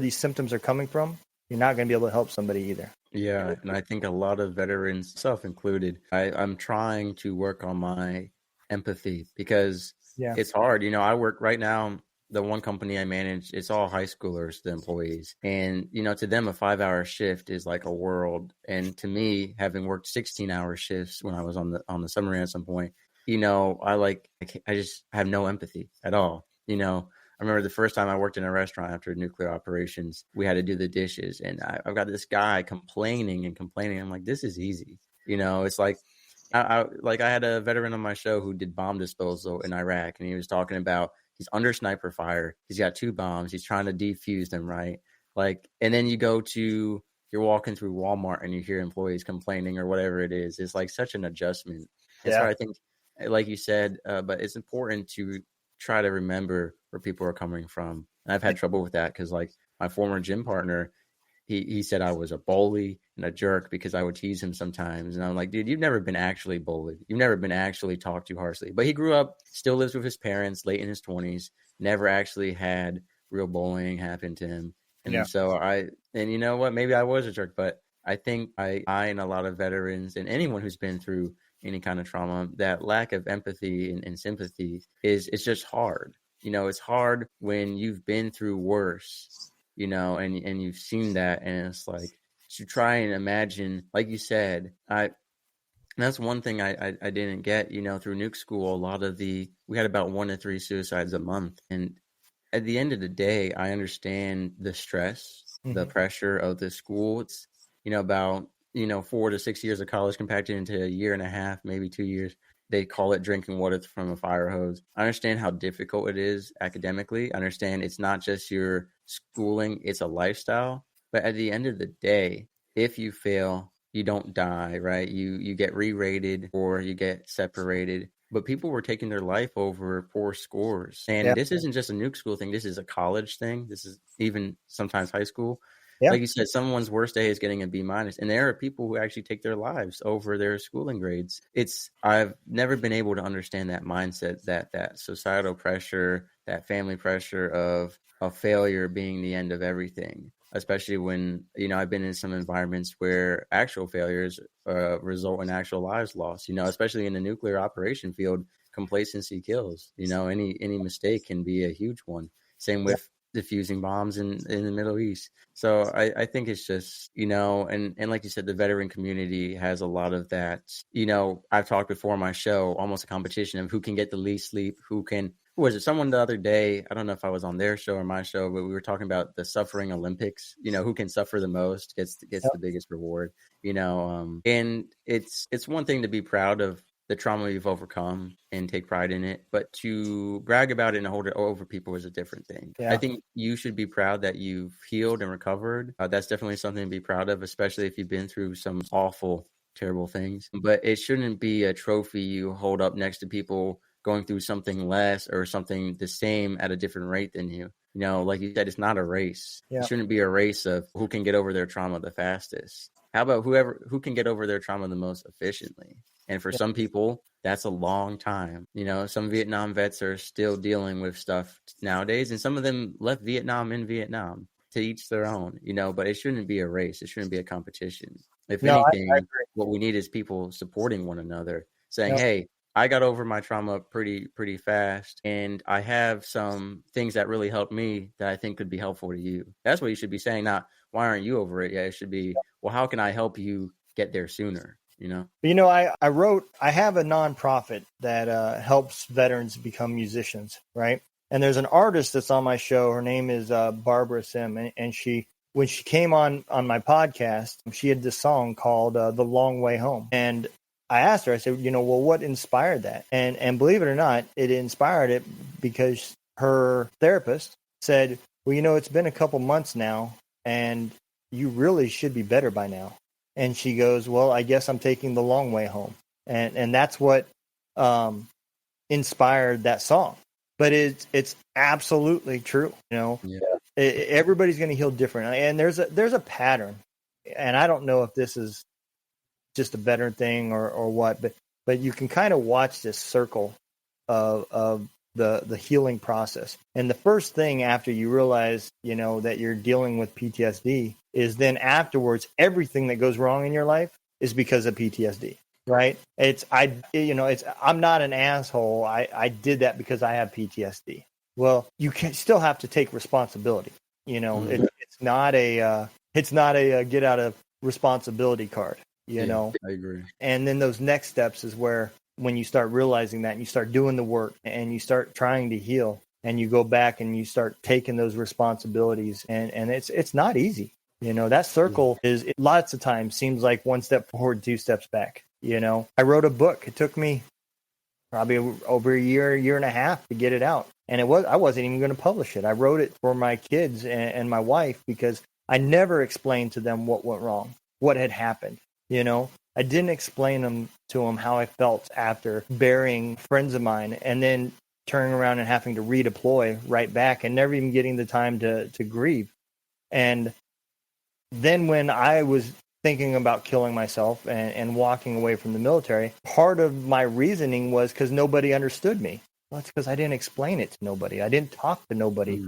these symptoms are coming from, you're not going to be able to help somebody either. Yeah. And I think a lot of veterans, self included, I'm trying to work on my empathy because it's hard. I work right now. The one company I manage, it's all high schoolers, the employees. And, to them, a 5-hour shift is like a world. And to me, having worked 16-hour shifts when I was on the submarine at some point, I just have no empathy at all. I remember the first time I worked in a restaurant after nuclear operations, we had to do the dishes. And I've got this guy complaining. I'm like, this is easy. It's like, I had a veteran on my show who did bomb disposal in Iraq, and he was talking about he's under sniper fire. He's got 2 bombs. He's trying to defuse them, right? And then you're walking through Walmart and you hear employees complaining or whatever it is. It's like such an adjustment. And so I think, like you said, but it's important to try to remember where people are coming from. And I've had trouble with that because like my former gym partner, he said I was a bully. and a jerk because I would tease him sometimes. And I'm like, dude, you've never been actually bullied. You've never been actually talked to harshly. But he grew up, still lives with his parents, late in his 20s, never actually had real bullying happen to him. And so and you know what? Maybe I was a jerk, but I think I and a lot of veterans and anyone who's been through any kind of trauma, that lack of empathy and sympathy it's just hard. You know, it's hard when you've been through worse, you know, and you've seen that. And it's like, to try and imagine, like you said, that's one thing I didn't get, you know, through nuke school. We had about 1 to 3 suicides a month. And at the end of the day, I understand the stress, the pressure of the school. It's, you know, about, you know, 4 to 6 years of college compacted into a year and a half, maybe 2 years. They call it drinking water from a fire hose. I understand how difficult it is academically. I understand it's not just your schooling, it's a lifestyle. But at the end of the day, if you fail, you don't die, right? You get re-rated or you get separated. But people were taking their life over poor scores. And this isn't just a nuke school thing. This is a college thing. This is even sometimes high school. Yeah. Like you said, someone's worst day is getting a B-. And there are people who actually take their lives over their schooling grades. I've never been able to understand that mindset, that societal pressure, that family pressure of a failure being the end of everything. Especially when, you know, I've been in some environments where actual failures result in actual lives lost, you know, especially in the nuclear operation field, complacency kills, you know, any mistake can be a huge one. Same with diffusing bombs in the Middle East. So I think it's just, you know, and like you said, the veteran community has a lot of that. You know, I've talked before on my show, almost a competition of who can get the least sleep, who was it? Someone the other day, I don't know if I was on their show or my show, but we were talking about the suffering Olympics, you know, who can suffer the most gets the biggest reward, you know, and it's one thing to be proud of the trauma you've overcome and take pride in it, but to brag about it and hold it over people is a different thing. Yeah. I think you should be proud that you've healed and recovered. That's definitely something to be proud of, especially if you've been through some awful, terrible things. But it shouldn't be a trophy you hold up next to people going through something less or something the same at a different rate than you. You know, like you said, it's not a race. Yeah. It shouldn't be a race of who can get over their trauma the fastest. How about who can get over their trauma the most efficiently? And for some people, that's a long time. You know, some Vietnam vets are still dealing with stuff nowadays, and some of them left Vietnam in Vietnam. To each their own, you know, but it shouldn't be a race. It shouldn't be a competition. If anything, what we need is people supporting one another, saying, hey, I got over my trauma pretty fast, and I have some things that really helped me that I think could be helpful to you. That's what you should be saying, not why aren't you over it yet? It should be, well, how can I help you get there sooner? You know? You know, I have a nonprofit that helps veterans become musicians, right? And there's an artist that's on my show. Her name is Barbara Sim, and when she came on my podcast, she had this song called "The Long Way Home." And I asked her, I said, you know, well, what inspired that? And believe it or not, it inspired it because her therapist said, well, you know, it's been a couple months now, and you really should be better by now. And she goes, well, I guess I'm taking the long way home. And that's what inspired that song. But it's absolutely true. You know, everybody's going to heal different. And there's a pattern. And I don't know if this is just a veteran thing or what, but you can kind of watch this circle of the healing process. And the first thing after you realize, you know, that you're dealing with PTSD is then afterwards, everything that goes wrong in your life is because of PTSD, right? I'm not an asshole. I did that because I have PTSD. Well, you can still have to take responsibility. You know, it's not a get out of responsibility card, you know? I agree. And then those next steps is where, when you start realizing that and you start doing the work and you start trying to heal and you go back and you start taking those responsibilities and it's not easy. You know, that circle lots of times seems like one step forward, 2 steps back. You know, I wrote a book. It took me probably over a year and a half to get it out. And I wasn't even going to publish it. I wrote it for my kids and my wife because I never explained to them what went wrong, what had happened. You know, I didn't explain to them how I felt after burying friends of mine and then turning around and having to redeploy right back and never even getting the time to grieve. And then when I was thinking about killing myself and walking away from the military, part of my reasoning was because nobody understood me. Well, it's because I didn't explain it to nobody. I didn't talk to nobody.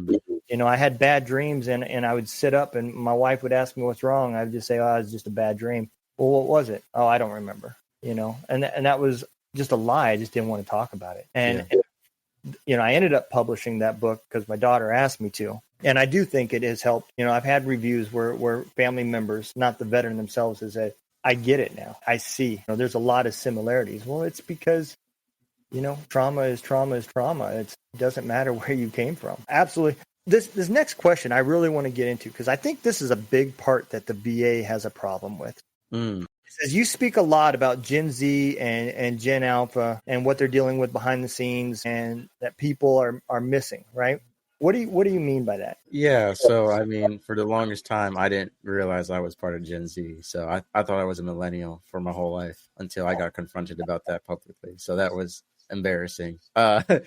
I had bad dreams, and I would sit up, and my wife would ask me what's wrong. I would just say, it's just a bad dream. Well, what was it? Oh, I don't remember. And that was just a lie. I just didn't want to talk about it. And I ended up publishing that book because my daughter asked me to. And I do think it has helped. I've had reviews where family members, not the veteran themselves, has said, I get it now. I see. There's a lot of similarities. Well, it's because, trauma is trauma is trauma. It doesn't matter where you came from. Absolutely. This next question I really want to get into, because I think this is a big part that the VA has a problem with. It says you speak a lot about Gen Z and Gen Alpha and what they're dealing with behind the scenes, and that people are missing, right? What do you mean by that? Yeah, so I mean, for the longest time, I didn't realize I was part of Gen Z. So I thought I was a millennial for my whole life until I got confronted about that publicly. So that was embarrassing, but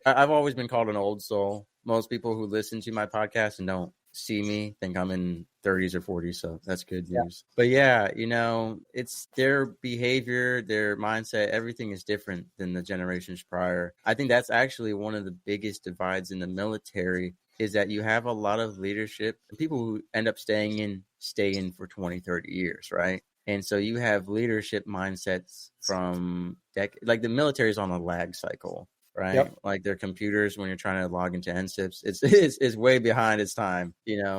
I've always been called an old soul. Most people who listen to my podcast and don't see me think I'm in 30s or 40s, so that's good news. But it's their behavior, their mindset, everything is different than the generations prior. I think that's actually one of the biggest divides in the military, is that you have a lot of leadership, people who end up stay in for 20, 30 years, right? And so you have leadership mindsets from like the military is on a lag cycle, right? Yep. Like their computers, when you're trying to log into NSIPs, it's way behind its time,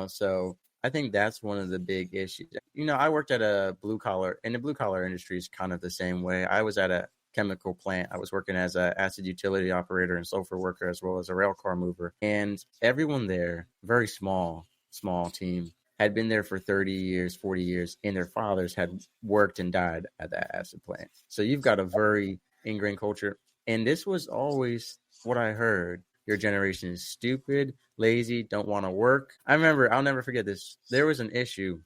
so I think that's one of the big issues. I worked at a blue collar, and the blue collar industry is kind of the same way. I was at a chemical plant. I was working as an acid utility operator and sulfur worker, as well as a rail car mover. And everyone there, very small team, had been there for 30 years, 40 years, and their fathers had worked and died at that acid plant. So you've got a very ingrained culture. And this was always what I heard. Your generation is stupid, lazy, don't want to work. I remember, I'll never forget this. There was an issue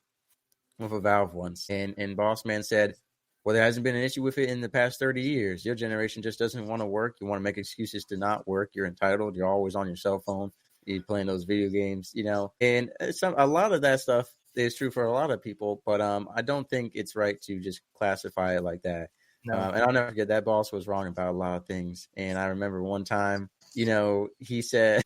with a valve once, and boss man said, well, there hasn't been an issue with it in the past 30 years. Your generation just doesn't want to work. You want to make excuses to not work. You're entitled. You're always on your cell phone. You're playing those video games, and a lot of that stuff is true for a lot of people, but I don't think it's right to just classify it like that. No. And I'll never forget, that boss was wrong about a lot of things. And I remember one time, he said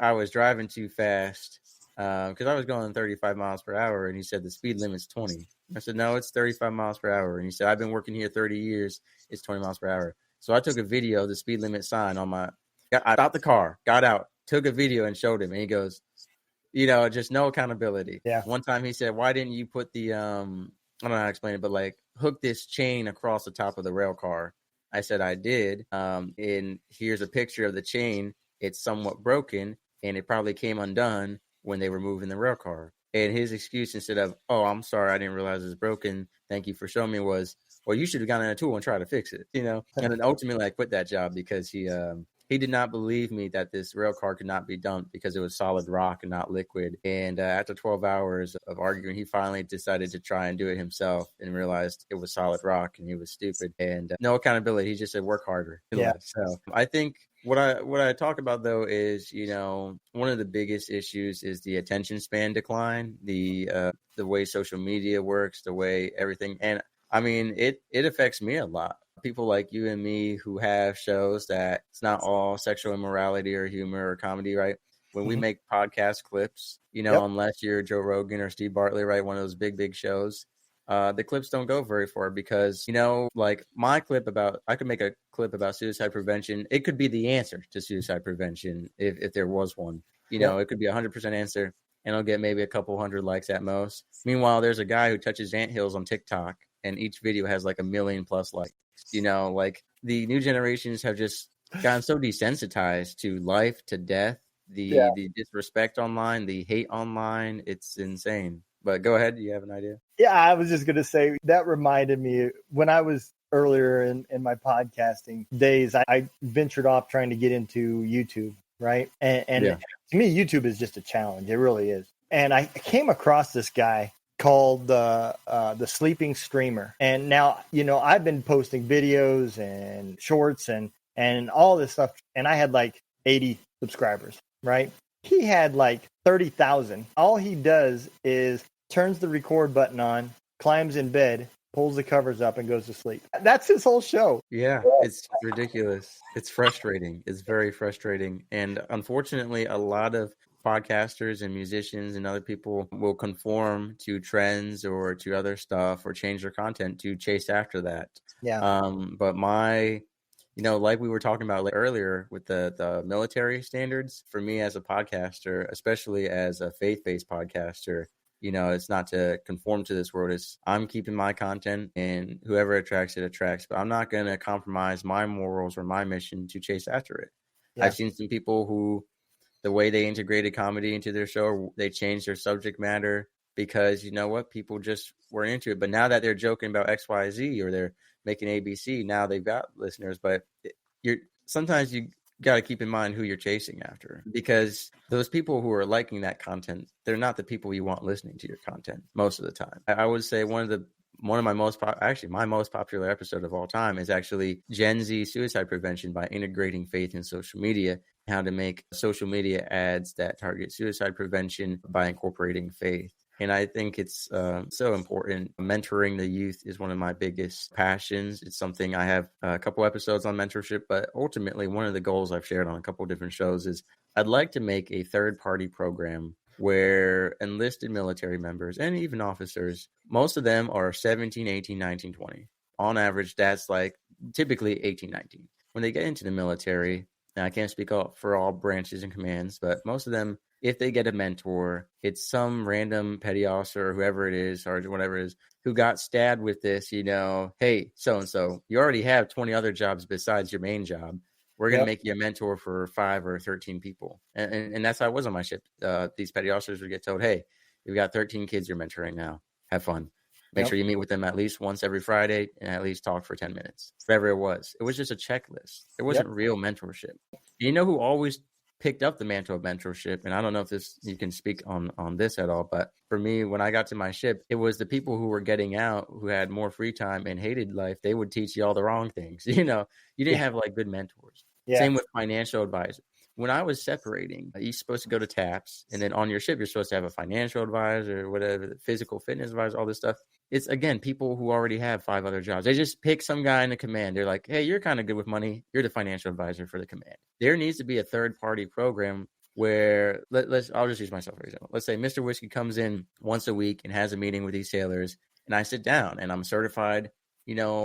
I was driving too fast because I was going 35 miles per hour. And he said the speed limit's 20. I said, no, it's 35 miles per hour. And he said, I've been working here 30 years. It's 20 miles per hour. So I took a video of the speed limit sign I stopped the car, got out, took a video and showed him. And he goes, just no accountability. Yeah. One time he said, why didn't you put the, I don't know how to explain it, but like hook this chain across the top of the rail car? I said, I did. And here's a picture of the chain. It's somewhat broken, and it probably came undone when they were moving the rail car. And his excuse, instead of, oh, I'm sorry, I didn't realize it was broken, thank you for showing me, was, well, you should have gotten a tool and tried to fix it, And then ultimately I quit that job because he did not believe me that this rail car could not be dumped because it was solid rock and not liquid. And after 12 hours of arguing, he finally decided to try and do it himself and realized it was solid rock and he was stupid. And no accountability. He just said, work harder. Yeah. So I think what I talk about, though, is, one of the biggest issues is the attention span decline, the way social media works, the way everything. And I mean, it affects me a lot. People like you and me who have shows that it's not all sexual immorality or humor or comedy, right? When we make podcast clips, unless you're Joe Rogan or Steve Bartlett, right? One of those big shows, the clips don't go very far because, like my clip I could make a clip about suicide prevention. It could be the answer to suicide prevention if there was one. It could be 100% answer, and it'll get maybe a couple hundred likes at most. Meanwhile, there's a guy who touches anthills on TikTok, and each video has like 1 million+ likes. Like the new generations have just gotten so desensitized to life, to death, the disrespect online, the hate online. It's insane. But go ahead. Do you have an idea? Yeah, I was just going to say that reminded me when I was earlier in my podcasting days, I ventured off trying to get into YouTube, right? And to me, YouTube is just a challenge. It really is. And I came across this guy called the Sleeping Streamer. And now, I've been posting videos and shorts and all this stuff. And I had like 80 subscribers, right? He had like 30,000. All he does is turns the record button on, climbs in bed, pulls the covers up, and goes to sleep. That's his whole show. Yeah, it's ridiculous. It's frustrating. It's very frustrating. And unfortunately, a lot of podcasters and musicians and other people will conform to trends or to other stuff or change their content to chase after that. Yeah. But like we were talking about earlier with the military standards, for me as a podcaster, especially as a faith-based podcaster, it's not to conform to this world. I'm keeping my content, and whoever attracts it attracts, but I'm not going to compromise my morals or my mission to chase after it. Yeah. I've seen some people who, the way they integrated comedy into their show, they changed their subject matter because people just weren't into it. But now that they're joking about XYZ or they're making ABC, now they've got listeners. But sometimes you got to keep in mind who you're chasing after, because those people who are liking that content, they're not the people you want listening to your content most of the time. I would say one of my most popular episode of all time is actually Gen Z suicide prevention by integrating faith in social media, how to make social media ads that target suicide prevention by incorporating faith. And I think it's so important. Mentoring the youth is one of my biggest passions. It's something I have a couple episodes on mentorship, but ultimately one of the goals I've shared on a couple of different shows is I'd like to make a third-party program where enlisted military members and even officers, most of them are 17, 18, 19, 20. On average, that's like typically 18, 19. When they get into the military, and I can't speak for all branches and commands, but most of them, if they get a mentor, it's some random petty officer or whoever it is, sergeant, whatever it is, who got stabbed with this, hey, so-and-so, you already have 20 other jobs besides your main job. We're going to make you a mentor for 5 or 13 people. And that's how it was on my ship. These petty officers would get told, hey, you've got 13 kids you're mentoring now. Have fun. Make sure you meet with them at least once every Friday and at least talk for 10 minutes. Whatever it was. It was just a checklist. It wasn't real mentorship. You know who always picked up the mantle of mentorship, and I don't know if you can speak on this at all, but for me, when I got to my ship, it was the people who were getting out, who had more free time and hated life. They would teach you all the wrong things. You didn't have good mentors. Same with financial advisor. When I was separating, you're supposed to go to TAPS, and then on your ship, you're supposed to have a financial advisor, whatever, physical fitness advisor, all this stuff. It's, again, people who already have 5 other jobs. They just pick some guy in the command. They're like, hey, you're kind of good with money. You're the financial advisor for the command. There needs to be a third-party program where, I'll just use myself, for example. Let's say Mr. Whiskey comes in once a week and has a meeting with these sailors, and I sit down, and I'm certified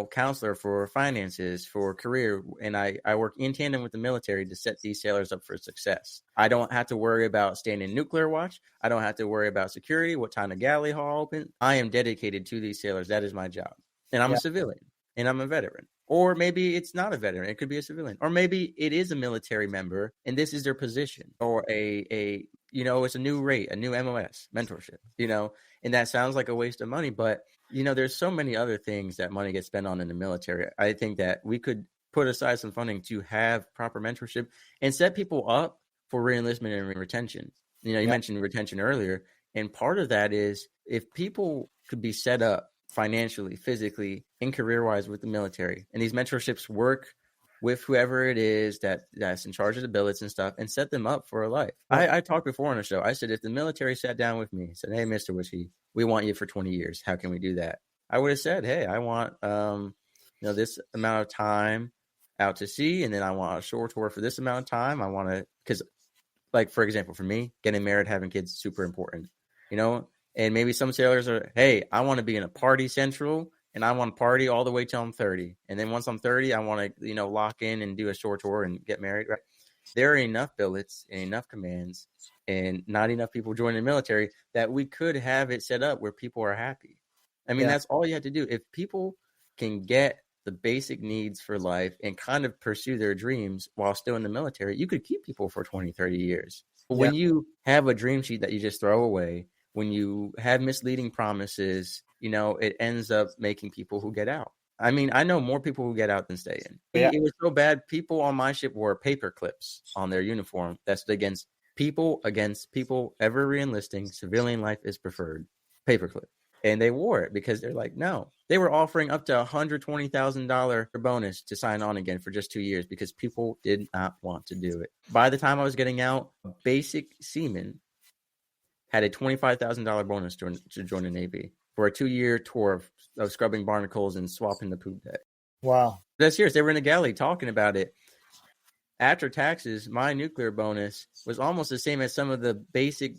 counselor for finances, for career. And I work in tandem with the military to set these sailors up for success. I don't have to worry about staying in nuclear watch. I don't have to worry about security, what time the galley hall open. I am dedicated to these sailors. That is my job. And I'm a civilian and I'm a veteran. Or maybe it's not a veteran. It could be a civilian. Or maybe it is a military member and this is their position. Or it's a new rate, a new MOS, mentorship, and that sounds like a waste of money, but there's so many other things that money gets spent on in the military. I think that we could put aside some funding to have proper mentorship and set people up for reenlistment and retention. You mentioned retention earlier, and part of that is if people could be set up financially, physically, and career-wise with the military, and these mentorships work with whoever it is that's in charge of the billets and stuff, and set them up for a life. I talked before on the show. I said, if the military sat down with me and said, hey, Mr. Whiskey, we want you for 20 years. How can we do that? I would have said, hey, I want this amount of time out to sea, and then I want a shore tour for this amount of time. I want to, because for example, for me, getting married, having kids is super important, and maybe some sailors are, hey, I want to be in a party central, and I want to party all the way till I'm 30. And then once I'm 30, I want to, lock in and do a shore tour and get married. Right? There are enough billets and enough commands and not enough people joining the military that we could have it set up where people are happy. I mean, that's all you have to do. If people can get the basic needs for life and kind of pursue their dreams while still in the military, you could keep people for 20, 30 years. But when you have a dream sheet that you just throw away, when you have misleading promises, it ends up making people who get out. I mean, I know more people who get out than stay in. It was so bad. People on my ship wore paper clips on their uniform. That's against people ever re-enlisting. Civilian life is preferred. Paperclip. And they wore it because they're like, no. They were offering up to $120,000 bonus to sign on again for just 2 years because people did not want to do it. By the time I was getting out, basic seaman had a $25,000 bonus to join the Navy for a 2-year tour of scrubbing barnacles and swapping the poop deck. Wow. That's serious. They were in the galley talking about it. After taxes, my nuclear bonus was almost the same as some of the basic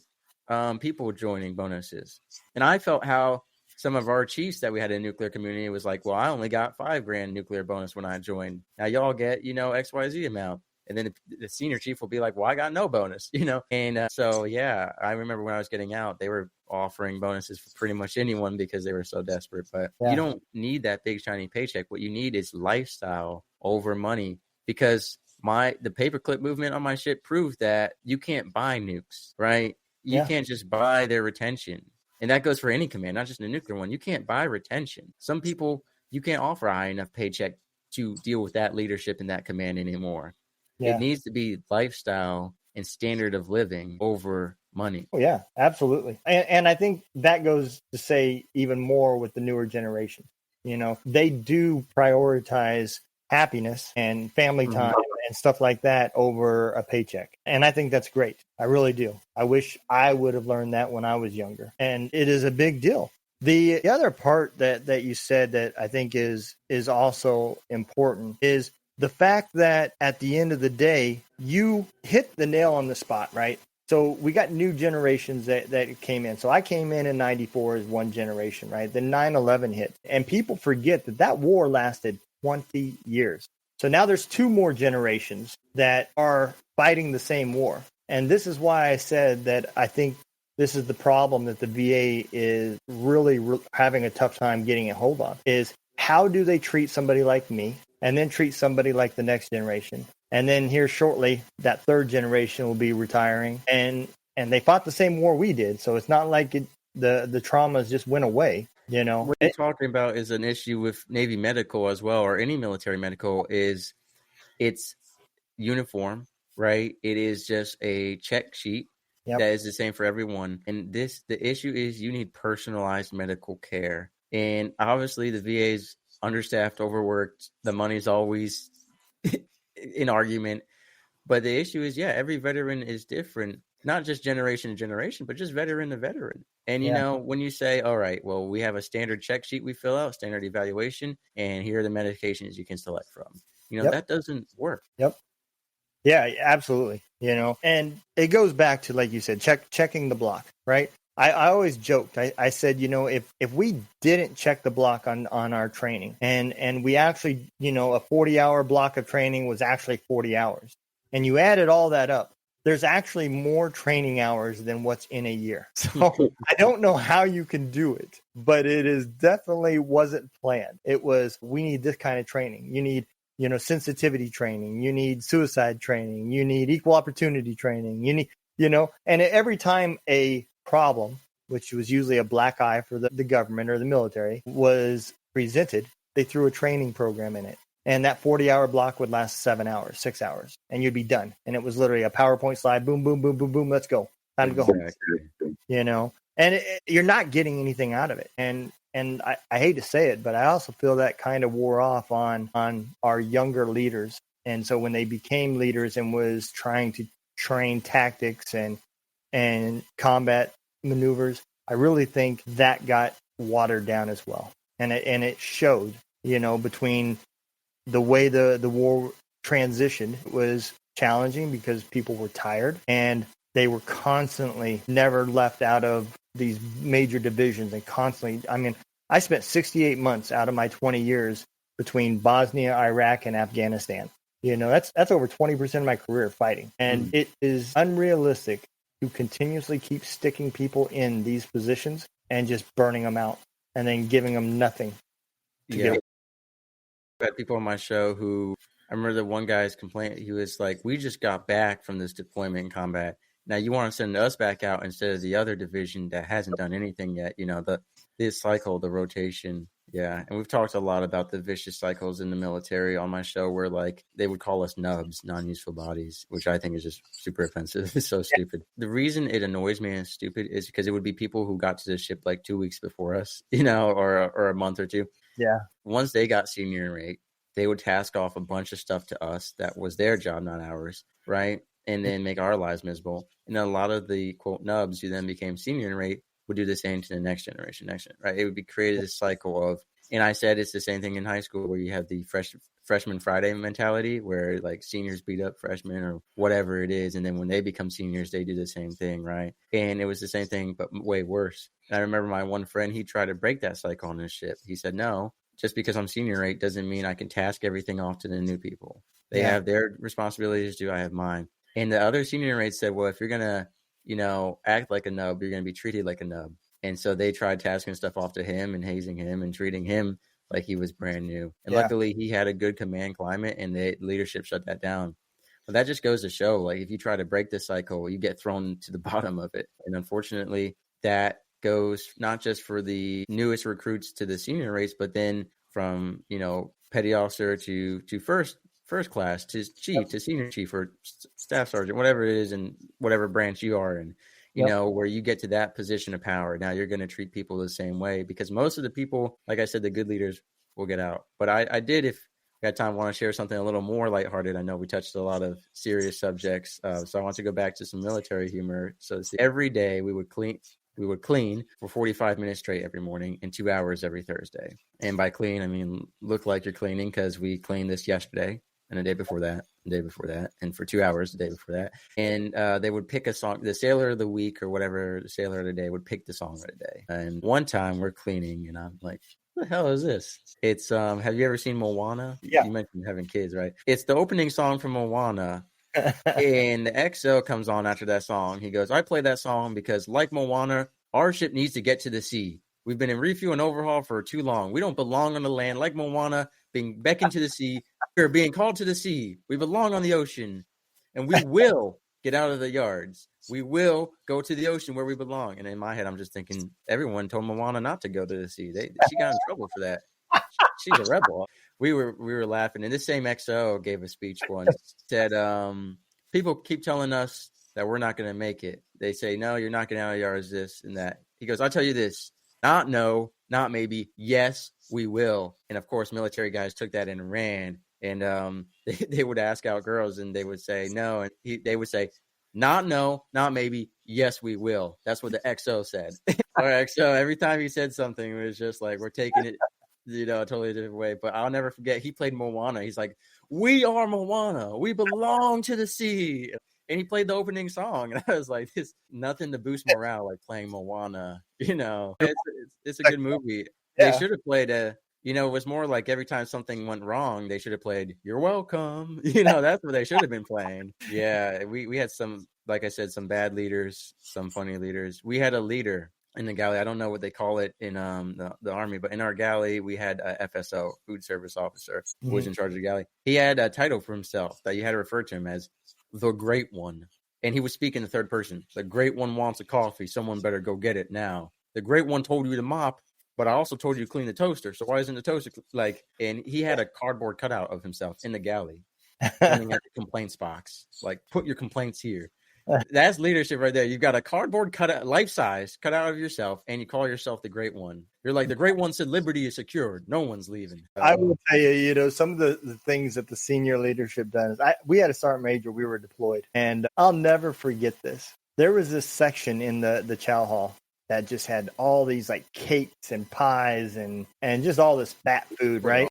people joining bonuses. And I felt how some of our chiefs that we had in the nuclear community was like, well, I only got $5,000 nuclear bonus when I joined. Now y'all get, XYZ amount. And then the senior chief will be like, well, I got no bonus, And so, yeah, I remember when I was getting out, they were offering bonuses for pretty much anyone because they were so desperate. But you don't need that big, shiny paycheck. What you need is lifestyle over money, because the paperclip movement on my ship proved that you can't buy nukes, right? You can't just buy their retention. And that goes for any command, not just the nuclear one. You can't buy retention. Some people, you can't offer a high enough paycheck to deal with that leadership in that command anymore. It needs to be lifestyle and standard of living over money. Oh, yeah, absolutely. And I think that goes to say even more with the newer generation. They do prioritize happiness and family time and stuff like that over a paycheck. And I think that's great. I really do. I wish I would have learned that when I was younger. And it is a big deal. The other part that you said that I think is also important is the fact that at the end of the day, you hit the nail on the spot, right? So we got new generations that came in. So I came in 94 as one generation, right? Then 9/11 hit. And people forget that war lasted 20 years. So now there's 2 more generations that are fighting the same war. And this is why I said that I think this is the problem that the VA is really having a tough time getting a hold of, is how do they treat somebody like me and then treat somebody like the next generation? And then here shortly, that 3rd generation will be retiring. And they fought the same war we did. So it's not like the traumas just went away. What you're talking about is an issue with Navy medical as well, or any military medical, is it's uniform, right? It is just a check sheet that is the same for everyone. And the issue is you need personalized medical care. And obviously the VA's understaffed, overworked. The money's always an argument. But the issue is, every veteran is different, not just generation to generation, but just veteran to veteran. And, when you say, all right, well, we have a standard check sheet we fill out, standard evaluation, and here are the medications you can select from. That doesn't work. Yep. Yeah, absolutely. And it goes back to, like you said, checking the block, right? I always joked. I said, if we didn't check the block on our training and we actually, a 40-hour block of training was actually 40 hours, and you added all that up, there's actually more training hours than what's in a year. So I don't know how you can do it, but it is definitely wasn't planned. It was, we need this kind of training. You need, sensitivity training. You need suicide training. You need equal opportunity training. You need, and every time a problem, which was usually a black eye for the government or the military, was presented, they threw a training program in it. And that 40-hour block would last 7 hours, 6 hours, and you'd be done. And it was literally a PowerPoint slide, boom, boom, boom, boom, boom, let's go. Time to go home. And you're not getting anything out of it. And I hate to say it, but I also feel that kind of wore off on our younger leaders. And so when they became leaders and was trying to train tactics and combat maneuvers, I really think that got watered down as well. And it showed, between the way the war transitioned was challenging because people were tired and they were constantly never left out of these major divisions and constantly, I spent 68 months out of my 20 years between Bosnia, Iraq, and Afghanistan. That's over 20% of my career fighting. And it is unrealistic to continuously keep sticking people in these positions and just burning them out and then giving them nothing. I had people on my show who, I remember the one guy's complaint, he was like, we just got back from this deployment in combat. Now you want to send us back out instead of the other division that hasn't done anything yet, this cycle, the rotation. Yeah. And we've talked a lot about the vicious cycles in the military on my show where they would call us nubs, non-useful bodies, which I think is just super offensive. It's so stupid. The reason it annoys me and is stupid is because it would be people who got to the ship 2 weeks before us, or a month or two. Yeah. Once they got senior rate, they would task off a bunch of stuff to us that was their job, not ours, right? and then make our lives miserable. And a lot of the quote nubs who then became senior rate would do the same to the next generation, right? It would be created this cycle of, and I said it's the same thing in high school where you have the freshman Friday mentality where like seniors beat up freshmen or whatever it is. And then when they become seniors, they do the same thing, right? And it was the same thing, but way worse. And I remember my one friend, he tried to break that cycle on his ship. He said, no, just because I'm senior rate doesn't mean I can task everything off to the new people. They have their responsibilities to do. I have mine. And the other senior rates said, well, if you're going to, act like a nub, you're going to be treated like a nub. And so they tried tasking stuff off to him and hazing him and treating him like he was brand new. And luckily he had a good command climate and the leadership shut that down. But that just goes to show, like, if you try to break this cycle, you get thrown to the bottom of it. And unfortunately, that goes not just for the newest recruits to the senior rates, but then from, petty officer to first class to chief to senior chief or staff sergeant, whatever it is in whatever branch you are in, where you get to that position of power. Now you're going to treat people the same way because most of the people, like I said, the good leaders will get out. But I did, if I got time, want to share something a little more lighthearted. I know we touched a lot of serious subjects. So I want to go back to some military humor. So every day we would clean for 45 minutes straight every morning and 2 hours every Thursday. And by clean, I mean, look like you're cleaning because we cleaned this yesterday and the day before that, and for 2 hours the day before that. And they would pick a song, the sailor of the week or whatever, the sailor of the day would pick the song of the day. And one time we're cleaning and I'm like, what the hell is this? It's, have you ever seen Moana? Yeah. You mentioned having kids, right? It's the opening song from Moana. And the XO comes on after that song. He goes, I play that song because like Moana, our ship needs to get to the sea. We've been in refuel and overhaul for too long. We don't belong on the land like Moana, being beckoned to the sea. We're being called to the sea. We belong on the ocean, and we will get out of the yards. We will go to the ocean where we belong. And in my head, I'm just thinking, everyone told Moana not to go to the sea. She got in trouble for that. She's a rebel. We were laughing. And this same XO gave a speech once, said, people keep telling us that we're not going to make it. They say, no, you're not getting out of the yards, this and that. He goes, I'll tell you this. Not no, not maybe. Yes, we will. And of course, military guys took that and ran. And they would ask out girls and they would say no. And they would say, not no, not maybe. Yes, we will. That's what the XO said. All right, so every time he said something, it was just like, we're taking it, a totally different way. But I'll never forget, he played Moana. He's like, we are Moana. We belong to the sea. And he played the opening song, and I was like, "This nothing to boost morale like playing Moana." It's a good movie. Yeah. They should have played it was more like every time something went wrong, they should have played "You're Welcome." That's what they should have been playing. Yeah, we had some, like I said, some bad leaders, some funny leaders. We had a leader in the galley. I don't know what they call it in the Army, but in our galley, we had a FSO, food service officer, who was in charge of the galley. He had a title for himself that you had to refer to him as the Great One. And he would speak in the third person. The Great One wants a coffee. Someone better go get it now. The Great One told you to mop, but I also told you to clean the toaster. So why isn't the toaster and he had a cardboard cutout of himself in the galley, pointing at the complaints box. Like, put your complaints here. That's leadership right there. You've got a cardboard cutout, life size, cut out of yourself, and you call yourself the Great One. You're like, the Great One said liberty is secured. No one's leaving. I will tell you, some of the things that the senior leadership does. We had a sergeant major. We were deployed, and I'll never forget this. There was this section in the chow hall that just had all these like cakes and pies and just all this fat food, right?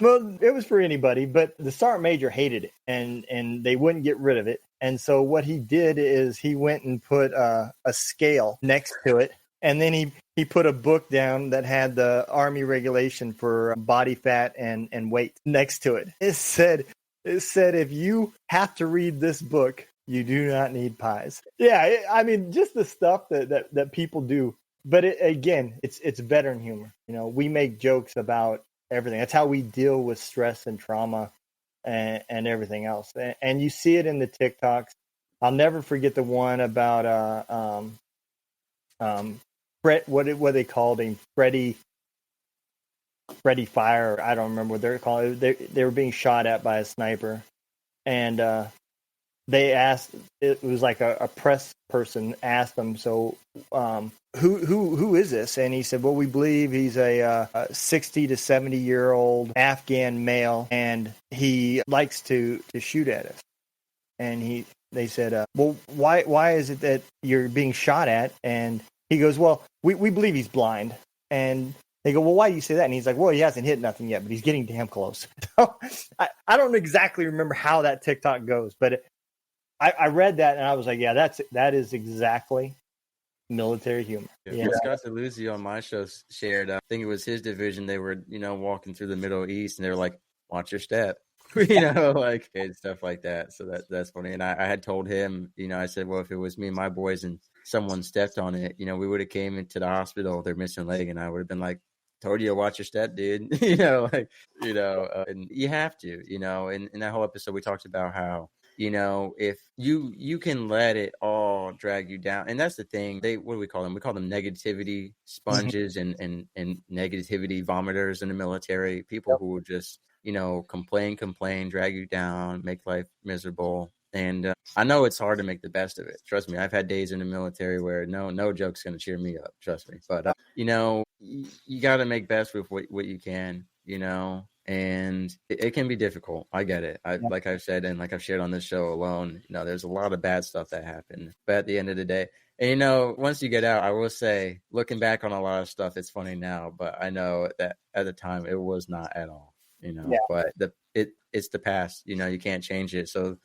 Well, it was for anybody, but the sergeant major hated it, and they wouldn't get rid of it. And so what he did is he went and put a scale next to it, and then he put a book down that had the Army regulation for body fat and weight next to it. It said if you have to read this book, you do not need pies. Yeah, I mean, just the stuff that people do. But it's veteran humor. We make jokes about everything. That's how we deal with stress and trauma and everything else. And you see it in the TikToks. I'll never forget the one about what they called him, Freddie Fire. I don't remember what they're called. They were being shot at by a sniper, and they asked. It was like a press person asked them, so who is this? And he said, well, we believe he's a 60 to 70-year-old Afghan male, and he likes to shoot at us. and they said, well, why is it that you're being shot at? And he goes, well, we believe he's blind. And they go, well, why do you say that? And he's like, well, he hasn't hit nothing yet, but he's getting damn close. So I don't exactly remember how that TikTok goes, but I read that and I was like, yeah, that is exactly military humor. Yeah. Scott Deluzio on my show shared, I think it was his division. They were, walking through the Middle East, and they were like, watch your step, like, and stuff like that. So that's funny. And I had told him, I said, well, if it was me and my boys and someone stepped on it, we would have came into the hospital, they're missing a leg, and I would have been like, told you to watch your step, dude. And you have to, in that whole episode, we talked about how, if you can let it all drag you down. And that's the thing. What do we call them? We call them negativity sponges and negativity vomiters in the military. People who will just, complain, drag you down, make life miserable. And I know it's hard to make the best of it. Trust me. I've had days in the military where no joke's going to cheer me up. Trust me. But, you got to make best with what you can, and it can be difficult. I get it. Like I've said, and like I've shared on this show alone, there's a lot of bad stuff that happened. But at the end of the day, and once you get out, I will say, looking back on a lot of stuff, it's funny now, but I know that at the time it was not at all, but it's the past, you can't change it. So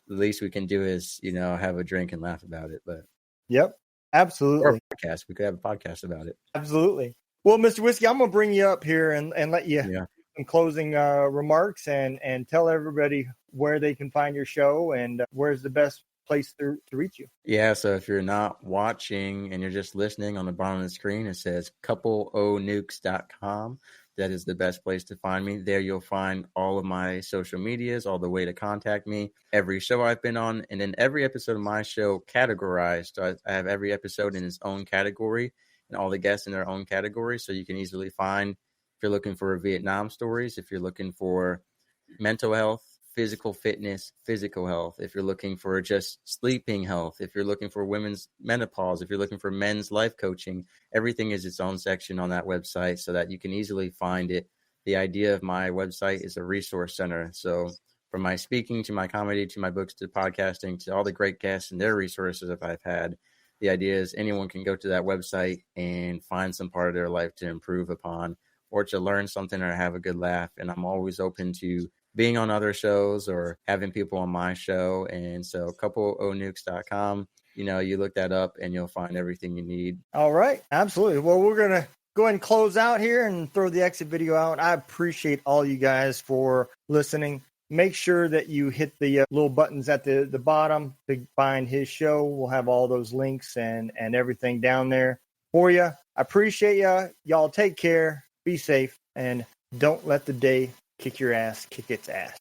the least we can do is, have a drink and laugh about it. But yep, absolutely. Or a podcast. We could have a podcast about it. Absolutely. Well, Mr. Whiskey, I'm going to bring you up here and let you some closing remarks and tell everybody where they can find your show and where's the best place to reach you. Yeah, so if you're not watching and you're just listening, on the bottom of the screen, it says coupleonukes.com. That is the best place to find me. There you'll find all of my social medias, all the way to contact me, every show I've been on, and then every episode of my show categorized. So I have every episode in its own category and all the guests in their own category. So you can easily find, if you're looking for Vietnam stories, if you're looking for mental health, physical fitness, physical health, if you're looking for just sleeping health, if you're looking for women's menopause, if you're looking for men's life coaching, everything is its own section on that website so that you can easily find it. The idea of my website is a resource center. So from my speaking to my comedy, to my books, to podcasting, to all the great guests and their resources that I've had, the idea is anyone can go to that website and find some part of their life to improve upon or to learn something or have a good laugh. And I'm always open to being on other shows or having people on my show. And so coupleonukes.com, you look that up and you'll find everything you need. All right. Absolutely. Well, we're going to go ahead and close out here and throw the exit video out. I appreciate all you guys for listening. Make sure that you hit the little buttons at the bottom to find his show. We'll have all those links and everything down there for you. I appreciate you. Y'all take care. Be safe. And don't let the day kick your ass, kick its ass.